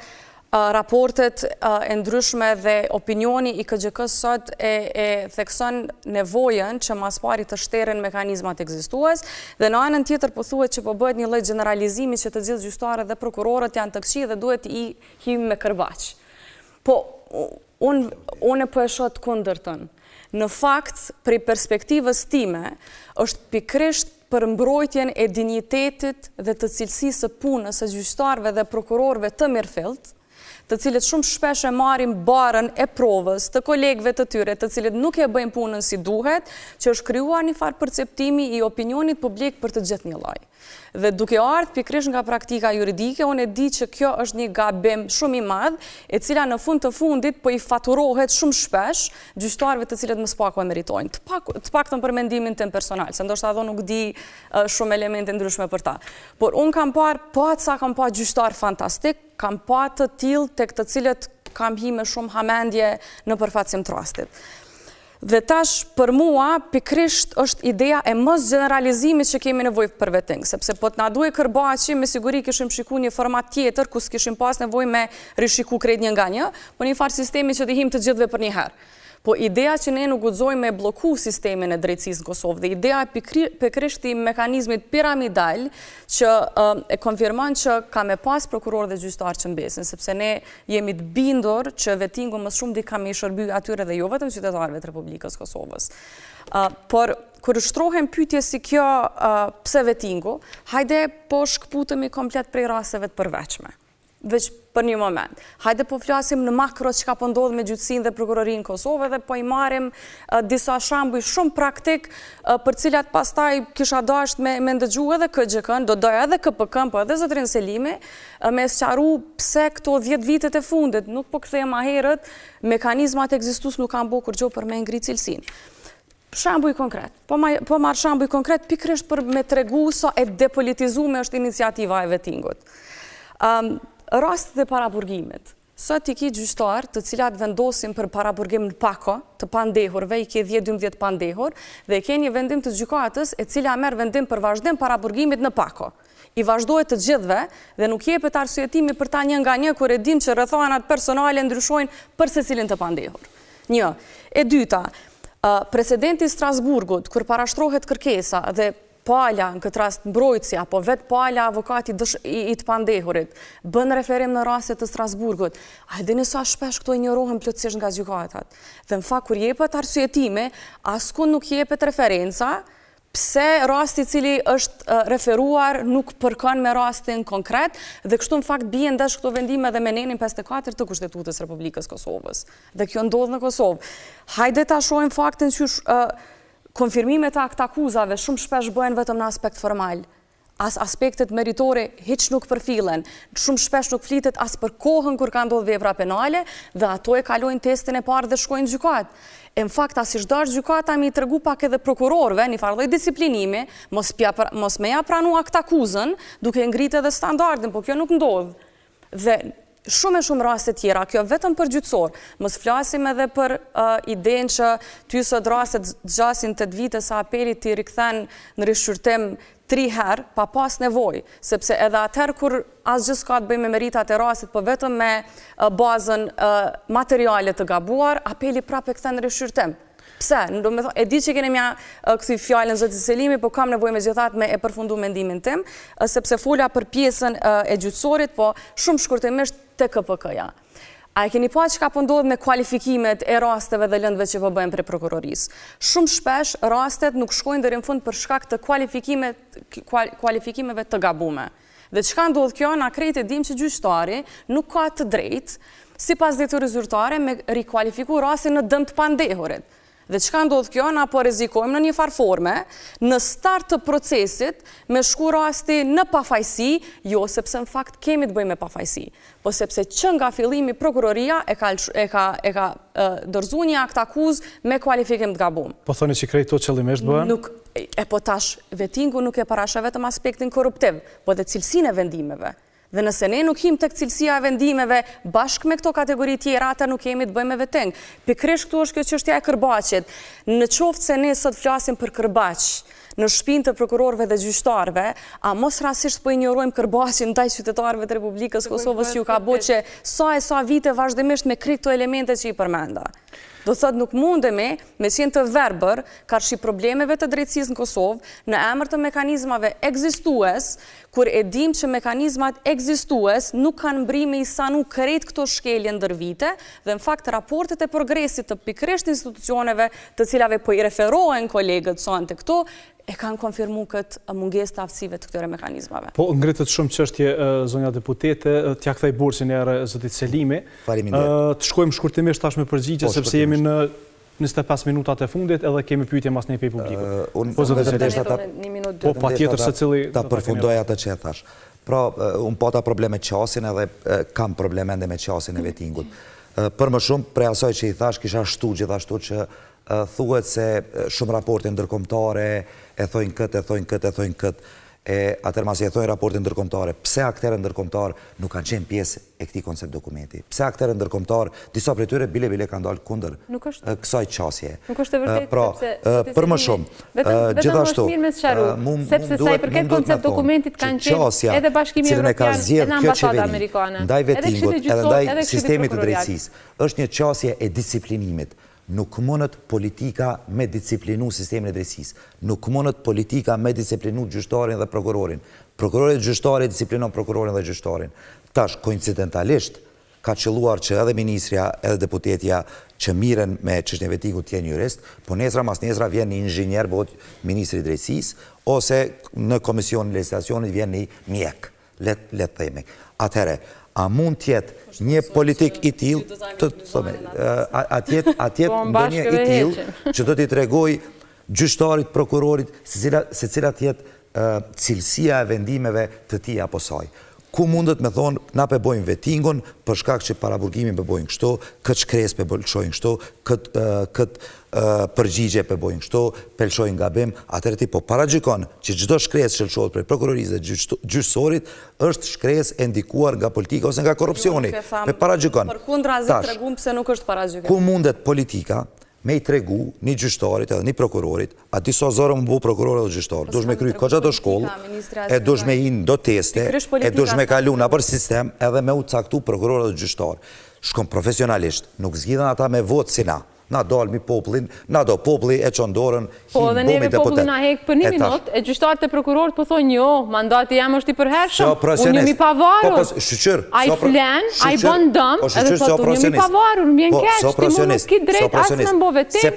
E: raportet e ndryshme dhe opinioni i KGK-s sot e thekson nevojën që mas pari të shteren mekanizmat ekzistues, dhe në anën tjetër po thuhet që po bëhet një lloj generalizimi që të gjithë gjyqtarët dhe prokurorët janë të këqij dhe duhet i him me kërbaq. Po unë po e shoh të kundërtën. Në fakt, prej perspektivës time, është pikërisht për mbrojtjen e dinjitetit dhe të cilësisë së punës së gjyqtarëve dhe prokurorëve të mirëfillt, të cilët shumë shpesh e marrin barën e provës të kolegëve të tyre, të cilët nuk e bëjnë punën si duhet, që është krijuar një farë perceptimi i opinionit publik për të gjithë një lloj. Dhe duke ardhur pikërisht nga praktika juridike, unë e di që kjo është një gabim shumë i madh, e cila në fund të fundit po i faturohet shumë shpesh gjyqtarëve të cilët më pak e meritojnë. Të paktën për mendimin tim personal, se ndoshta edhe nuk di shumë elemente ndryshme për ta. Por unë kam pa gjyqtar fantastik, kam pa të tillë tek të cilët kam hi me shumë hamendje në përfaqësim të rastit. Dhe tash për mua pikrisht është ideja e mos generalizimit që kemi nevojë për vetting, sepse po të na duhej Kërbaqi, me siguri kishim shiku një format tjetër ku s'kishim pas nevojë me rishiku krejt një nga një, po një farë sistemi që të him të gjithëve për një herë. Po ideja që ne nuk guxojmë me bloku sistemin e drejtësisë në Kosovë dhe ideja pikrisht i mekanizmit piramidal që e konfirmon që ka me pas prokuror dhe gjyqtar që mbesin, sepse ne jemi të bindur që vettingu më shumë di kam i shërby atyre dhe jo vetëm qytetarëve të Republikës Kosovës. Por kur shtrohen pyetje si kjo, pse vettingu, hajde po shkputemi komplet prej rasteve të përveçme. Veç për një moment. Hajde po flasim në makro që ka po ndodhë me gjyqësinë dhe prokurorinë Kosovë dhe po i marim disa shembuj shumë praktik për cilat pastaj kisha dasht me ndëgju edhe KGK-n, do doja edhe KPK-n, po edhe zotrin Selimi, me sqaru pse këto 10 vitet e fundit, nuk po kthehem ma herët, mekanizmat ekzistus nuk kanë bërë kurrë për me ngritë cilësinë. Shembuj konkret, po marr shembuj konkret pikërisht për me tregu sa e depolitizuar është iniciativa e vettingut. Rastet e paraburgimit. Sot i ki gjyqtar të cilat vendosin për paraburgim në pako të pandehurve, i ke 10-12 pandehur, dhe i ke një vendim të gjykatës e cila merr vendim për vazhdim paraburgimit në pako. I vazhdojë të gjithve dhe nuk jepet arsyetimi për ta një nga një kur e dim që rrethanat personale ndryshojnë për secilin të pandehur. Një. E dyta, precedenti i Strasburgut kur parashtrohet kërkesa dhe pala, në këtë rast mbrojtësi, apo vetë pala avokati i të pandehurit, bën referim në rastet të Strasburgut, a e dini sa shpesh këto injorohen plotësisht nga gjykatat. Dhe në fakt, kur jepet arsyetime, askund nuk jepet referenca, pse rasti cili është referuar nuk përkon me rastin konkret, dhe kështu në fakt bie ndesh këto vendime dhe me nenin 54 të Kushtetutës Republikës Kosovës. Dhe kjo ndodh në Kosovë. Hajde ta shohim faktin që konfirmimet e aktakuzave shumë shpesh bëhen vetëm në aspekt formal. As aspektet meritore hiç nuk përfillen. Shumë shpesh nuk flitet as për kohën kur ka ndodhur vepra penale dhe ato e kalojnë testin e parë dhe shkojnë në gjykat. Në fakt, as ish dash gjykata mi tregu pak edhe prokurorëve një farë lloj disiplinimi, mos me ja pranu aktakuzën, duke ngritë edhe standardin, po kjo nuk ndodh. Dhe shumë e shumë raste tjera, kjo vetëm për gjyqësor. Mos flasim edhe për idenë që ty sot rastet gjasin 8 vite sa apelit t'i rikthen në rishqyrtim 3 herë pa pas nevojë, sepse edhe atëherë kur asgjë s'ka të bëjë me meritat e rastit, po vetëm me bazën materiale të gabuar, apeli prapë e kthen në rishqyrtim. Pse? E di që kene mja këthy fjallën zoti Selimi, po kam nevojë me gjithat me e përfundu mendimin tim, sepse fola për pjesën e gjyqësorit, po shumë shkurtimisht të KPK-ja. A e keni pa që ka pëndodhë me kualifikimet e rasteve dhe lëndve që po bëjmë për prokurorisë? Shumë shpesh rastet nuk shkojnë deri në fund për shkak të kualifikimeve të gabume. Dhe çka ndodh kjo, na krejt e dim që gjyqtari nuk ka të drejtë, sipas detyrisë zyrtare, me rikualifiku rastin në dëm të pandehurit. Dhe çka ndodh kjo, na po rrezikojmë në një farë forme, në start të procesit, me shku rasti në pafajsi, jo sepse në fakt kemi të bëjmë me pafajsi, po sepse që nga fillimi prokuroria e ka dorëzu një akt akuz me kualifikim të gabum.
A: Po thoni që krejt to qëllimisht bëhen?
E: Po tash, vettingu nuk e parasha vetëm aspektin korruptiv, po dhe cilësinë e vendimeve. Dhe nëse ne nuk him tek cilësia e vendimeve bashkë me këto kategori tjera, ata nuk kemi të bëjmë me vetting. Pikërisht këtu është kjo çështja e Kërbaqit. Në qoftë se ne sot flasim për Kërbaq, në shpinë të prokurorëve dhe gjyqtarëve, a mos rastisht po injorojmë Kërbaqin ndaj qytetarëve të Republikës Kosovës që ju ka bërë që sa vite vazhdimisht me krejt këto elemente që i përmenda. Do thot nuk mundemi me qenë të verbër karshi problemeve të drejtësisë në Kosovë në emër të mekanizmave ekzistues, kur e dim që mekanizmat ekzistues nuk kanë mbrime i sanu krejt këto shkelje ndër vite dhe në fakt raportet e progresit të pikërisht institucioneve të cilave po i referohen kolegët sonë të këto, e kanë konfirmu këtë mungesë të aftësive të këtyre mekanizmave.
A: Po ngritët shumë çështje zonja deputete, t'ja kthej bursin e erë zotit Selimi. Të shkojmë shkurtimisht tash me përgjigje, sepse jemi në 25 minutat e fundit edhe kemi pyetje mas ne pe publikut. Po patjetër secili
D: ta përfundoj atë që e thash. Pra, unë pata probleme qasin edhe kam probleme ende me qasin e vettingut. Për më shumë, prej asaj që i thash, kisha shtu gjithashtu që thuhet se shumë raporte ndërkombëtare e thojnë këtë, Atër mas e thoi raportin ndërkombëtare, pse akterë ndërkombëtar nuk kanë qenë pjesë e këtij koncept dokumenti? Pse akterë ndërkombëtar, disa prej tyre bile kanë dalë kundër kësaj qasje?
B: Nuk është e vërtetë,
D: Pra, për më shumë, gjithashtu,
B: sepse sa i përket koncept dokumentit kanë qenë edhe Bashkimi Evropian, edhe Ambasada Amerikane,
D: ndaj vettingut, edhe ndaj
B: edhe
D: sistemit të drejtësisë, është një qasje e disiplinimit. Nuk mundet politika me disciplinu sistemin e drejtësisë. Nuk mundet politika me disciplinu gjyqtarin dhe prokurorin. Prokurorit gjyqtari disciplinon prokurorin dhe gjyqtarin. Tash, koincidentalisht, ka qëlluar që edhe ministrja, edhe deputetja që miren me çështjen e vettingut të jenë jurist, po nesra mas nesra vjen një inxhinier, bëhet ministri i drejtësisë, ose në komisionin e legjislacionit vjen një mjek, le të themi. Atëherë, a mund tjetë një politik i tillë, a tjetë ndonjë i tillë që do t'i tregoj gjyqtarit, prokurorit, se cilat jetë cilësia e vendimeve të tij apo saj. Ku mundet me thonë, na pe bojnë vettingun, për shkak që paraburgimin pe bojnë kështu, këtë shkres pe lëshojnë kështu, këtë përgjigje pe bojnë kështu, pe lëshojnë gabim, atëherë ti po paragjykon që çdo shkres që lëshohet prej prokurorisë dhe gjyqësorit është shkres e ndikuar nga politika ose nga korrupsioni. Pe paragjykon.
E: Përkundrazi tregum pse nuk është paragjykim.
D: Ku mundet politika me i tregu një gjyqtarit edhe një prokurorit, a disa zorë më bu prokurorit dhe gjyqtarit, dush me kry ka gjatë shkollë, e dush me hinë do teste, e dush me kalu në për sistem, edhe me u caktu prokurorit dhe gjyqtarit. Shkom profesionalisht, nuk zgjidhen ata me votë si na. Na dalë mi poplin, na do popli e qëndorën,
B: po dhe neve popli na hek për një minut, e gjyqtarët e prokurorët po thonë jo, mandati jam është i përhershëm, unë jemi pavarur, a i flen, a i bën dëm, edhe thotë unë jemi pavarur, më vjen keq, ti mu nuk ki drejt, as me mbo vetim, as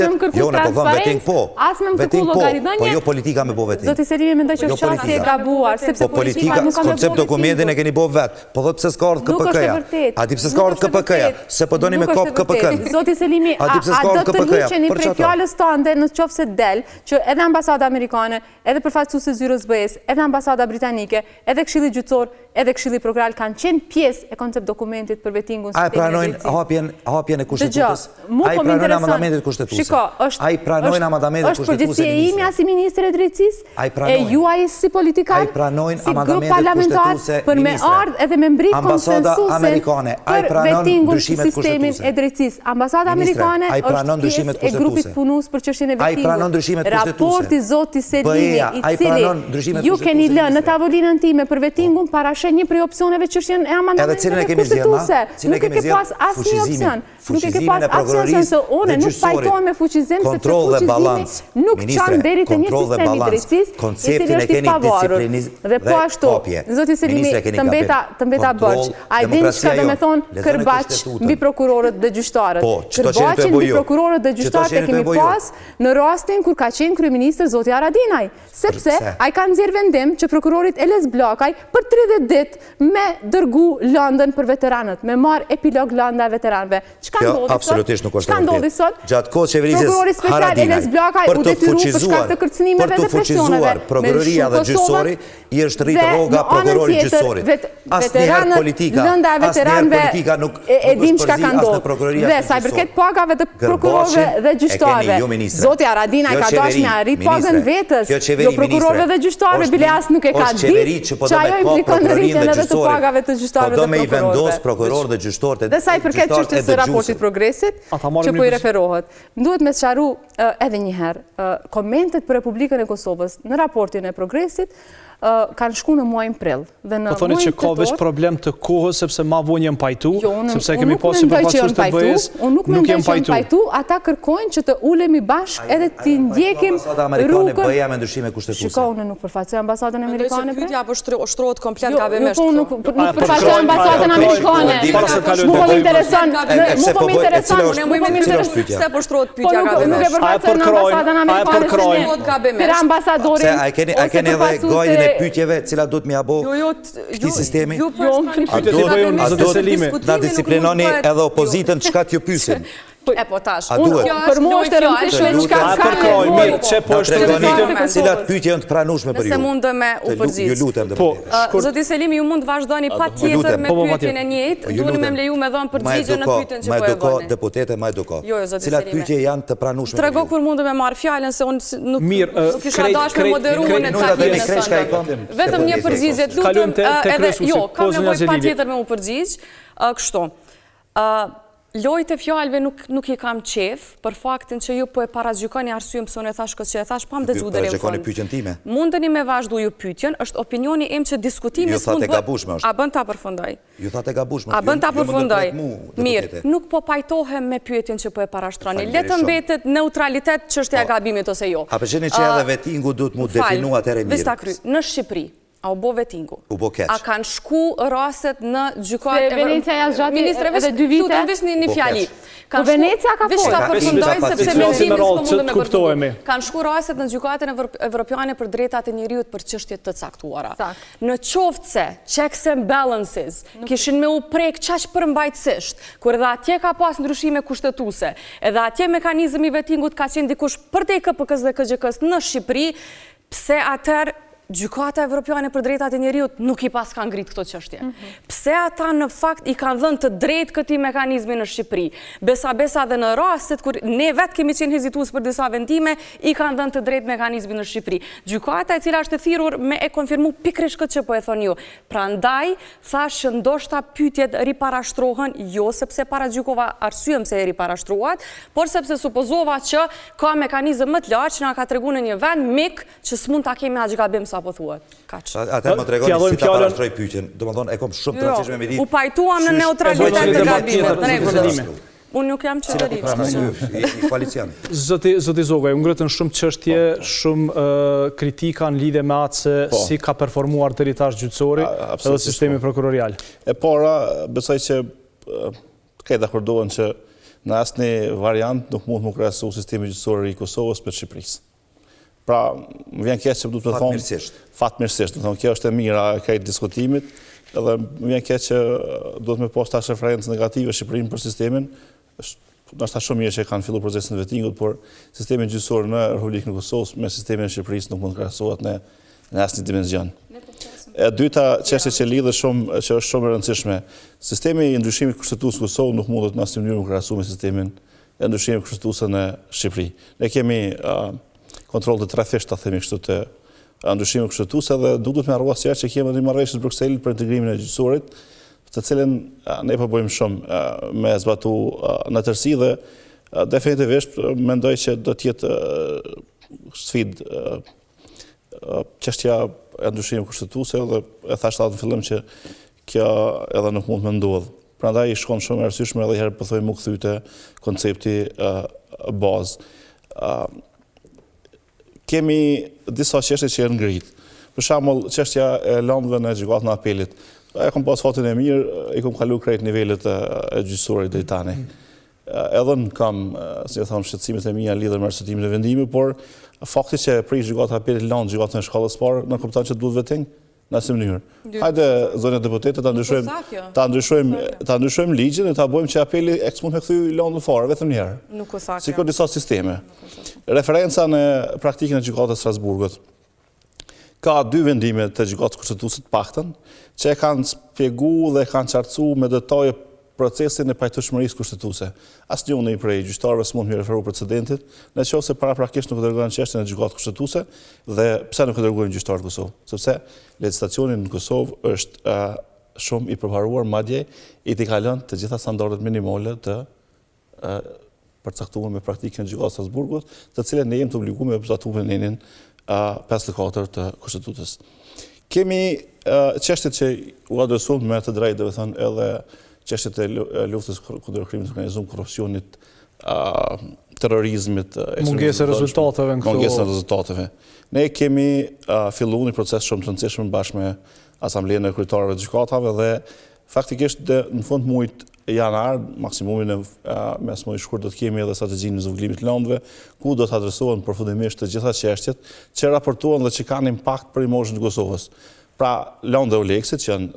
B: me më kërku transparencë, as me më kërku logaritënje,
D: po jo politika me bo vetim.
B: Zoti Selimi mendoj që është qasje e gabuar, sepse politika nuk ka me bo vetim.
D: Koncept dokumentin e keni bo vetë, po dhe pse s'ka ardhë KPK-ja, a di pse s'ka ardhë KPK-ja, se po doni me kop KPK-n.
B: Zoti Selimi, a do të hiqeni prej fjallës tënde në qoftë se del që edhe Ambasada Amerikane, edhe përfaqësuesi zyrës BE-s, edhe Ambasada Britanike, edhe Këshilli Gjyqësor, edhe Këshilli Prokural kanë qenë pjesë e koncept dokumentit për vettingun
D: sistemin e drejtësisë. Hapjen e kushtetues? A i pranojnë amandamentet kushtetuese? A i pranojnë amandamentet
B: është përgjithësia ime si ministre e drejtësisë, e juaj si politikan, si grup parlamentar për me ardhë edhe me mbrit konsensuse për vettingun sistemin e drejtësisë. Ambasada Amerikane është pjesë e grupit punus për çështjen e vettingut. Raporti zoti Selimi, i cili ju keni lënë në tavolinën time për vettingun, parashe një prej opsioneve çështjen e amandamentit kushtetuese. Nuk e ke pas asnjë opsion. Nuk e ke pas opsion se unë nuk pajtohem me fuqizim, sepse fuqizimi nuk çan deri te një sistem i drejtësisë, i cili është i pavarur. Dhe po ashtu, zoti Selimi, të mbeta bërç. Ai din çka do të thonë kërbaç mbi prokurorët dhe gjyqtarët. Kërbaçin mbi prokurorët dhe gjyqtarët e kemi pas në rastin kur ka qenë kryeminist zoti Haradinaj, sepse ai ka nxjerr vendim që prokurorit Eles Bllakaj për 30 ditë me dërgu lëndën për veteranët, me marr epilog lënda e veteranëve.
D: Kjo absolutisht nuk është vërtet. Gjatë kohës qeverisjes Haradinaj, për të fuqizuar prokuroria dhe gjyqësori, i është rritë rroga prokurorit gjyqësorit. Asnjëherë politika nuk
B: e dim çka ka ndodhur. Dhe sa i përket pagave të prokurorëve dhe gjyqtarëve, zoti Haradinaj ka dashur me arrit pagën vetës, jo prokurorëve dhe gjyqtarëve, bile as nuk e ka ditë që ajo implikon rritjen edhe të pagave të gjyqtarëve dhe prokurorëve.
D: Po do me i vendos prokurorët dhe gjyqtarët.
B: Dhe sa i përket çështjes së raportit progresit, që po i referohet, duhet me sqaru edhe një herë komentet për Republikën e Kosovës në raportin e progresit kanë shku në muajin prill.
A: Po thoni që ka veç problem të kohës sepse ma vonë jem pajtu, sepse kemi pasi përfaqësues të BE-s,
B: unë nuk mendoj që jem pajtu, ata kërkojnë që të ulemi bashkë edhe të ndjekim rrugën.
D: BE-ja me ndryshime kushtetuese.
B: Shiko, unë nuk përfaqësoj ambasadën amerikane.
E: Pyetja apo shtrohet komplet gabimisht.
B: Nuk përfaqësoj ambasadën amerikane. Nuk më intereson,
E: se po shtrohet pyetja gabimisht.
B: Nuk e përfaqësoj ambasadën amerikane. Për ambasadorin.
D: A keni edhe gojën e pyetjeve cilat duhet më abo këtij sistemi?
A: A do na disiplinoni edhe opozitën çka t'ju pyesin?
E: E po tash,
D: A duhet?
B: Për mua është e rëndësishme çka
A: A përkoj, mirë, që po është
D: Na
A: të
D: tregoni cilat pyetje janë të pranueshme për ju.
E: Nëse mund të me u
D: Ju
E: përgjigj.
D: lutem
A: Po,
D: deputete.
E: Zoti Selimi, ju mund të vazhdoni patjetër
D: lutem.
E: me
A: Po,
E: pyetjen e njëjtë,
D: Ju
E: duhet me
D: lutem.
E: më leju me dhënë përgjigje në pyetjen që po e
D: eduko,
E: bëni.
D: deputete, ma eduko.
E: Jo, zoti
D: Cilat
E: Selime.
D: pyetje janë të pranueshme për
E: Trego
D: ju?
E: kur mund të me marr fjalën se unë nuk kisha dashur me moderuar në
D: minuta deri
E: takimin e
D: kreshka i
E: sëndëm.
D: kam.
E: Vetëm një përgjigje të lutem,
A: Kalojmë te
E: edhe
A: kryesuesi,
E: jo, kam
A: po, zonja
E: nevojë
A: Xhelili.
E: patjetër me u përgjigj. Kështu. Lojët e fjalëve nuk i kam qef, për faktin që ju po e parazgjykoni arsyeën pse unë e thash këtë që e thash, pam dëgjuar deri në
D: Parazgjykoni
E: fund.
D: pyetjen time.
E: Mundeni me vazhdu ju pyetjen, është opinioni im që diskutimi
D: Ju thatë e gabueshme është.
E: A bën ta përfundoj?
D: Ju thatë e gabueshme.
E: A bën ta
D: Ju më
E: përfundoj?
D: ndërpret mu,
E: Mirë,
D: deputete.
E: nuk po pajtohem me pyetjen që po e parashtroni.
D: Faleminderit
E: Letë
D: shumë.
E: mbetet neutralitet çështja e gabimit ose jo.
D: A përsheni që edhe vetingu duhet mu definu atëre
E: Veç ta
D: mirë.
E: kry. Në Shqipëri, a u bo vetingu?
D: U bo keq.
E: A kanë shku raset në gjykatë
B: Se Venecia ja zgjati
E: Ministre,
B: edhe
E: veç
B: 2 vite.
E: lutem veç një
D: Po
E: fjali.
D: keq.
B: Po Venecia ka
E: Veç ta
B: folë.
E: përfundoj
D: Veç
E: sepse
D: ta
E: mendimi
A: flasim me
E: s'po
A: radhë,
E: mundem
A: që
E: me
A: të kuptohemi.
E: përfundu. Kanë shku raset në gjykatën evropiane për drejtat e njeriut për çështje të caktuara.
B: Sakt.
E: Në qoftë se checks and balances kishin me u prek qaq përmbajtësisht, kur edhe atje ka pas ndryshime kushtetuese, edhe atje mekanizmi i vetingut ka qenë dikush përtej KPK-s dhe KGK-s në Shqipëri, pse atëherë Gjykata Evropiane për drejtat e njeriut nuk i pas kanë ngrit këto çështje. Pse ata në fakt i kanë dhënë të drejtë këtij mekanizmi në Shqipëri? Besa dhe në rastet kur ne vetë kemi qenë hezitues për disa vendime, i kanë dhënë të drejtë mekanizmi në Shqipëri. Gjykata e cila është e thirrur me e konfirmu pikërisht këtë që po e thoni ju. Prandaj thash që ndoshta pyetjet riparashtrohen jo sepse paragjykova arsyeën pse e riparashtruat, por sepse supozova që ka mekanizëm më të lartë që na ka treguar në një vend mik që s'mund ta kemi aq gabim sa po thuat. Kaq.
D: Atë më tregoni si ta parashtroj pyetjen. Domethënë e kam shumë të rëndësishme me ditë.
E: U pajtuam në neutralitet të gabimit, në rregull. Unë nuk jam qeveri.
D: I koalicion.
A: Zoti Zogaj, u ngritën shumë çështje, shumë kritika në lidhje me atë se si ka performuar deri tash gjyqësori edhe sistemi prokurorial.
C: E para, besoj që këtë dakordohen që në asnjë variant nuk mund të krahasu sistemi gjyqësor i Kosovës me Shqipërisë. Pra, më vjen keq që duhet të thonë fatmirësisht, do të thonë kjo është e mira e këtij diskutimit, edhe më vjen keq që duhet me pas tash referencë negative Shqipërinë për sistemin. Është shumë mirë që kanë filluar procesin e vetingut, por sistemi gjyqësor në Republikën e Kosovës me sistemin e Shqipërisë nuk mund të krahasohet në asnjë dimension. E dyta çështje që lidhet shumë, që është shumë e rëndësishme, sistemi i ndryshimit kushtetues në Kosovë nuk mundet në asnjë mënyrë të krahasohet me sistemin e ndryshimit kushtetues në Shqipëri. Ne kemi kontroll të trafisht, ta themi kështu, të ndryshimit kushtetues dhe duhet me harruar që kemi një marrëveshje në Bruxelles për integrimin e gjyqësorit, të cilën ne po bëjmë shumë me zbatu në tërësi dhe definitivisht mendoj që do të jetë sfidë çështja e ndryshimit kushtetues dhe e thash në fillim që kjo edhe nuk mund të ndodhë. Prandaj shkon shumë e arsyeshme edhe herë po thojmë u kthyte koncepti bazë. Kemi disa çështje që janë ngrit. Për shembull, çështja e lëndëve në gjykatën e apelit. E kam pas fatin e mirë, i kam kaluar krejt nivelet e gjyqësorit deri tani. Edhe kam, si e them, shqetësimet e mia lidhur me arsyetimin e vendimit, por fakti që prish gjykata e apelit lëndë gjykatën e shkallës parë, në kupton që duhet veting në asnjë mënyrë. Hajde zonja deputete ta ndryshojmë ligjin dhe ta bëjmë që apeli mund të kthy lëndën fare vetëm një herë.
E: Nuk u tha kjo.
C: Sikur disa sisteme. Referenca në praktikën e gjykatës së Strasburgut. Ka 2 vendime të gjykatës kushtetuese të paktën që e kanë shpjeguar dhe kanë qartësuar me detaje procesin e pajtueshmërisë kushtetuese. Asnjëri prej gjyqtarëve s'mund të referojë precedentit, nëse paraprakisht nuk dërgojnë çështjen e gjykatës kushtetuese dhe pse nuk e dërgojnë gjyqtarët në Kosovë, sepse legjislacioni në Kosovë është shumë i përparuar, madje i ka lënë të gjitha standardet minimale të përcaktuar me praktikën e gjykatës së Strasburgut, të cilën ne jemi të obliguar me zbatuar nenin 54 të kushtetutës. Kemi çështjet që u adresuan me të drejtë, do të thonë edhe çështjet e luftës kundër krimit të organizuar, korrupsionit, terrorizmit,
A: mungesë rezultateve në këto.
C: Mungesë rezultateve. Ne kemi filluar një proces shumë të rëndësishëm bashkë me Asamblenë e Kryetarëve të Gjykatave dhe faktikisht në fund muajit janar, maksimumin e mes muajit shkurt do të kemi edhe strategjinë e zvogëlimit të lëndëve, ku do të adresohen përfundimisht të gjitha çështjet që raportohen dhe që kanë impakt për imazhin e Kosovës. Pra, lëndë e Oleksit, që janë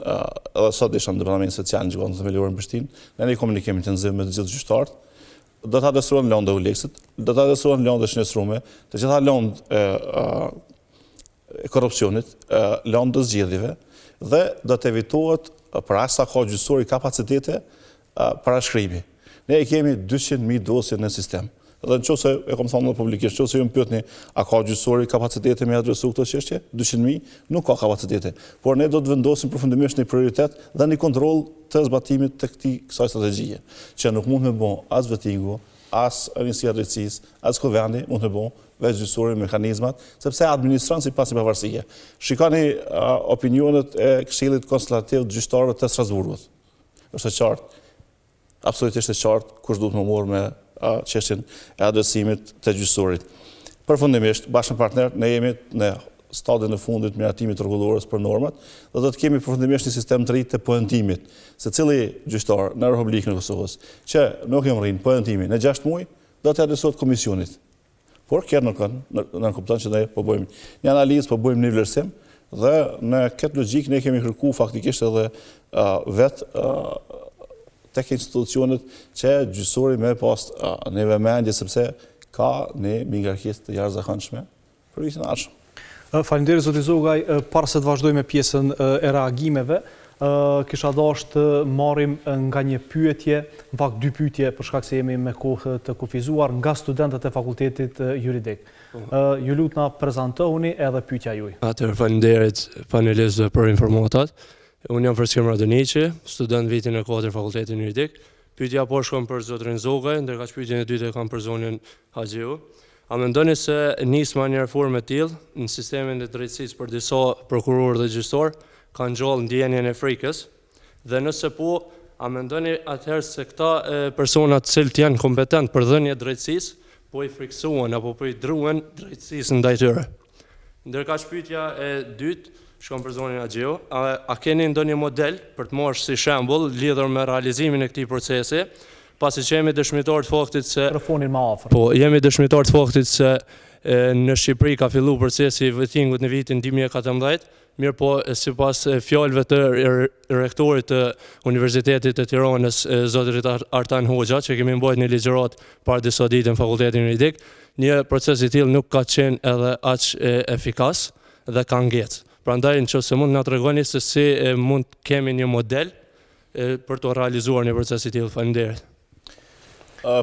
C: edhe sot ishin në Departamentin Social në Gjykatën e Themeluar në Prishtinë, ne kemi komunikim intensiv me të gjithë gjyqtarët do të adresuan lëndë e uleksit, do të adresuan lëndë e shënesrume, të gjitha lëndë e korupcionit, lëndë e zgjedhjeve, dhe do të evitohet për aq sa ka gjyqësori kapacitete parashkrimi. Ne kemi 200.000 dosje në sistem. Dhe në qoftë e kam thënë publikisht, nëse ju më pyetni a ka gjyqësori kapacitete me adresu këto çështje, 200.000 nuk ka kapacitete. Por ne do të vendosim përfundimisht një prioritet dhe një kontroll të zbatimit të kësaj strategjie, që nuk mund të bëj as vettingu, as Ministria e Drejtësisë, as Kuvendi mund të bëj veç gjyqësori mekanizmat, sepse administron sipas një pavarësie. Shikoni opinionet e Këshillit Konsultativ të Gjyqtarëve të Strasburgut. Është e qartë, absolutisht e qartë kush duhet më morë me çështjen e adresimit të gjyqësorit. Përfundimisht, bashkë me partner, ne jemi në stadin e fundit të miratimit rregullorës për normat, dhe do të kemi përfundimisht një sistem të ri të poentimit. Secili gjyqtar në Republikën e Kosovës që nuk e rrin poentimin në 6 muaj, do të adresohet komisionit. Por kërë në kupton që ne po bëjmë një analizë, po bëjmë një vlerësim, dhe në këtë logjik ne kemi kërku faktikisht edhe vetë tek institucionet që gjyqësori me pas një vëmendje, sepse ka një mingarkisë të jashtëzakonshme për vitin e ardhshëm.
A: Faleminderit zoti Zogaj, para se të vazhdojmë me pjesën e reagimeve, kisha dashur të marrim nga një pyetje, në fakt 2 pyetje për shkak se jemi me kohë të kufizuar nga studentët e fakultetit juridik. Ju lut na prezantohuni edhe pyetja juaj.
F: Atëherë faleminderit panelistëve për informatat. Unë jam Freskër Mradoniqi, student vitin e 4 fakultetin juridik. Pyetja po shkon për zotrin Zogaj, ndërkaq pyetjen e dytë e kam për zonin Haxhiu. A mendoni se nisma një reformë e tillë në sistemin e drejtësisë për disa prokurorë dhe gjyqtar ka ngjall ndjenjen e frikës? Dhe nëse po, a mendoni atëherë se këta persona të cilët janë kompetent për dhënje drejtësisë po i friksohen apo po i druhen drejtësisë ndaj tyre? Ndërkaq pyetja e dytë shkon për zonin Haxhiu, a keni ndonjë model për të marrë si shembull lidhur me realizimin e këtij procesi, pasi që jemi dëshmitar të faktit se
A: Mikrofonin më afër.
F: Po, jemi dëshmitar të faktit se në Shqipëri ka filluar procesi i vettingut në vitin 2014, mirë po sipas fjalëve të rektorit të Universitetit të Tiranës, zotërit Artan Hoxha, që kemi mbajtur një ligjërat para disa ditë në fakultetin juridik, një proces i tillë nuk ka qenë edhe aq efikas dhe ka ngecë. Prandaj nëse mund na tregoni se si mund kemi një model për të realizuar një proces i tillë. Faleminderit.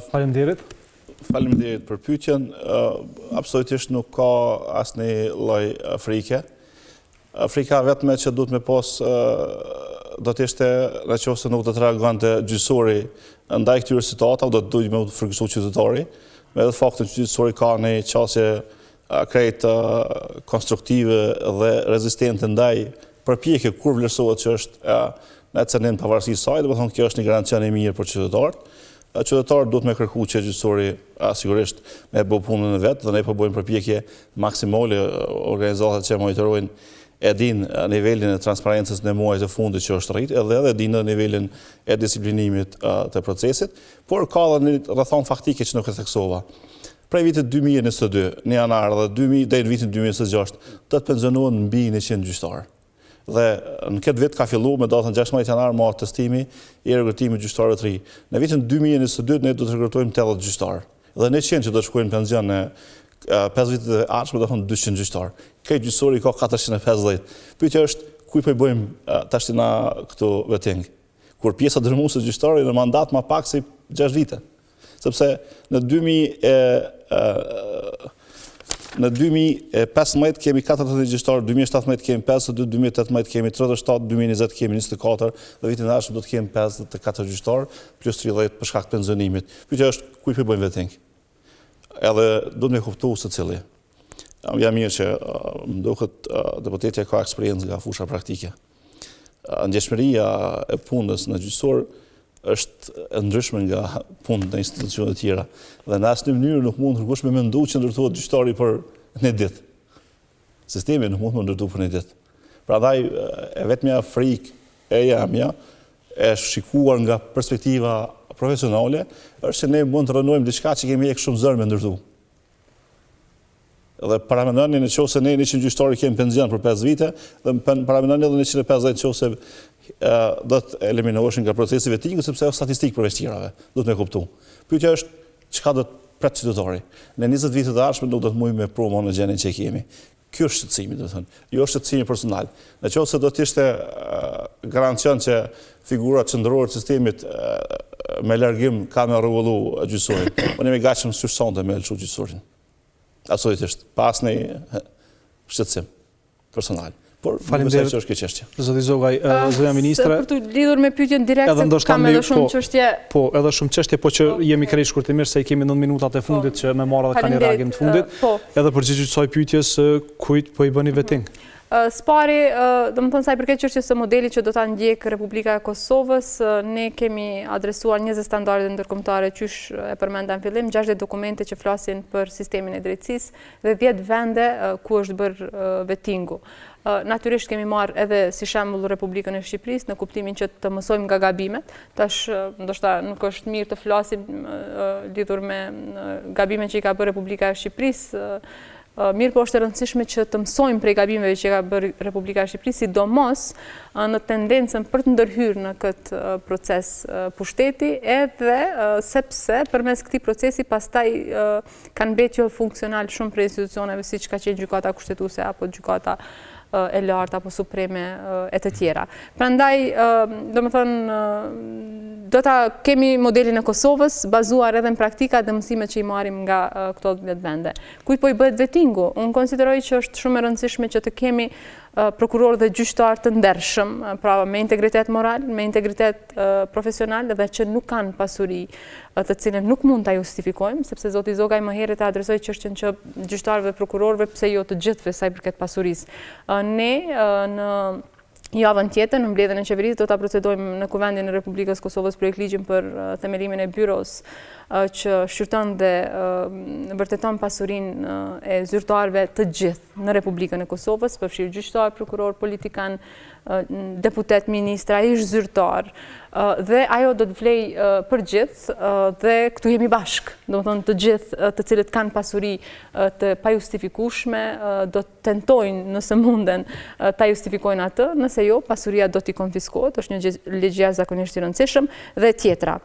A: Faleminderit.
C: Faleminderit për pyetjen. Absolutisht nuk ka asnjë lloj frike. Frika vetëm që duhet me pas do të ishte nëse nuk do të reagonte gjyqësori ndaj këtyre situatave, do të duhet me frikësu qytetari, me edhe faktin që gjyqësori ka një qasje krejt konstruktive dhe rezistente ndaj përpjekje kur vlerësohet që është në cënim pavarësisë saj, do të thonë kjo është një garancion e mirë për qytetarët. Qytetarët duhet me kërku që gjyqësori sigurisht me bë punën e vet, dhe ne po bëjmë përpjekje maksimale. Organizatat që monitorojnë e din nivelin e transparencës në muajt e fundit që është rrit, edhe din nivelin e disiplinimit të procesit, por ka edhe një rrethon faktike që nuk e theksova. Prej vitit 2022, në janar dhe në vitin 2026, do të pensionohen mbi 100 gjyqtarë. Dhe në këtë vit ka filluar me datën 16 janar marrë testimi i rekrutimit gjyqtarëve të ri. Në vitin 2022 ne do të rekrutojmë 80 gjyqtarë. Dhe 100 që do të shkojnë pension në 5 vitet e ardhshme, do të thonë 200 gjyqtarë. Këtë gjyqësori ka 450. Pyetja është ku i bëjmë tash na këtu vetting? Kur pjesa dërmuese gjyqtarë në mandat më pak se 6 vite. Sepse në 2015 kemi 40 gjyqtarë, 2017 kemi 52, 2018 kemi 37, 2020 kemi 24, dhe vitin e ardhshëm do të kemi 54 gjyqtarë, plus 30 për shkak të pensionimit. Pyetja është ku i bëjmë vetting? Edhe duhet me kuptu se cili. Jam mirë që më duket deputetja ka eksperiencë nga fusha praktike. Ndjeshmëria e punës në gjyqësor është e ndryshme nga punë në institucione tjera. Dhe në asnjë mënyrë nuk mund kërkush me mendu që ndërtohet gjyqtari për një ditë. Sistemi nuk mund të ndërtohet për një ditë. Prandaj e vetmja frikë e jamja e shikuar nga perspektiva profesionale është që ne mund të rënojmë diçka që kemi shumë zërë me ndërtu. Dhe paramendoni nëse ne 100 gjyqtarë kemi pension për 5 vite, dhe paramendoni edhe 150 nëse do të eliminoheshin nga procesi vettingu, sepse është statistikë përveç tjerave, do të me kuptu. Pyetja është çka do të pret qytetari. Në 20 vite të ardhshme nuk do të mujmë me promo në gjenin që kemi. Kjo është shqetësimi, do të thënë. Jo është shqetësimi personal. Në qoftë se do të ishte garancion që figura qendrore të sistemit me largim ka me rregullu gjyqësorin. Unë jam i gatshëm sonte me lëshu gjyqësorin. Absolutisht, pas një shqetësim personal. Por
A: Faleminderit
C: që është kjo çështje.
A: Zoti Zogaj, zonja ministre.
B: Për të lidhur me pyetjen direkte, kam edhe shumë çështje.
A: Po, edhe shumë çështje, po që jemi krejt shkurtimisht se i kemi 9 minutat e fundit që me marrë dhe kanë një reagim të fundit. Edhe përgjigjet kësaj pyetjes, kujt po i bëni vetting?
B: Spari, do më thënë sa i përket çështjes së modelit që do ta ndjek Republika e Kosovës, ne kemi adresuar 20 standarde ndërkombëtare qysh e përmenda në fillim, 60 dokumente që flasin për sistemin e drejtësisë dhe 10 vende ku është bërë vettingu. Natyrisht kemi marrë edhe si shembull Republikën e Shqipërisë në kuptimin që të mësojmë nga gabimet. Tash ndoshta nuk është mirë të flasim lidhur me gabimet që i ka bërë Republika e Shqipërisë. Mirë po është e rëndësishme që të mësojmë prej gabimeve që ka bërë Republika e Shqipërisë, sidomos në tendencën për të ndërhyrë në këtë proces pushteti, edhe sepse përmes këtij procesi pastaj kanë mbetur funksional shumë prej institucioneve siç ka qenë gjykata kushtetuese apo gjykata e lartë apo supreme e të tjera. Prandaj, domethënë, do ta kemi modelin e Kosovës bazuar edhe në praktika dhe mësimet që i marrim nga këto 10 vende. Kujt po i bëhet vettingu? Unë konsideroj që është shumë e rëndësishme që të kemi prokuror dhe gjyqtar të ndershëm, pra me integritet moral, me integritet profesional dhe që nuk kanë pasuri të cilën nuk mund ta justifikojmë, sepse zoti Zogaj më herët e adresoi çështjen që gjyqtarëve dhe prokurorëve pse jo të gjithëve sa i përket pasurisë. Ne në javën tjetër, në mbledhjen e qeverisë, do ta procedojmë në Kuvendin e Republikës Kosovës projektligjin për themelimin e byros që shqyrton dhe vërteton pasurinë e zyrtarëve të gjithë në Republikën e Kosovës, përfshirë gjyqtar, prokuror, politikan, deputet, ministra, ish zyrtar, dhe ajo do të vlej për gjithë dhe këtu jemi bashkë. Do të thonë të gjithë të cilët kanë pasuri të pajustifikueshme do të tentojnë nëse munden ta justifikojnë atë, nëse jo, pasuria do t'i konfiskohet, është një ligj jashtëzakonisht i rëndësishëm dhe tjetra.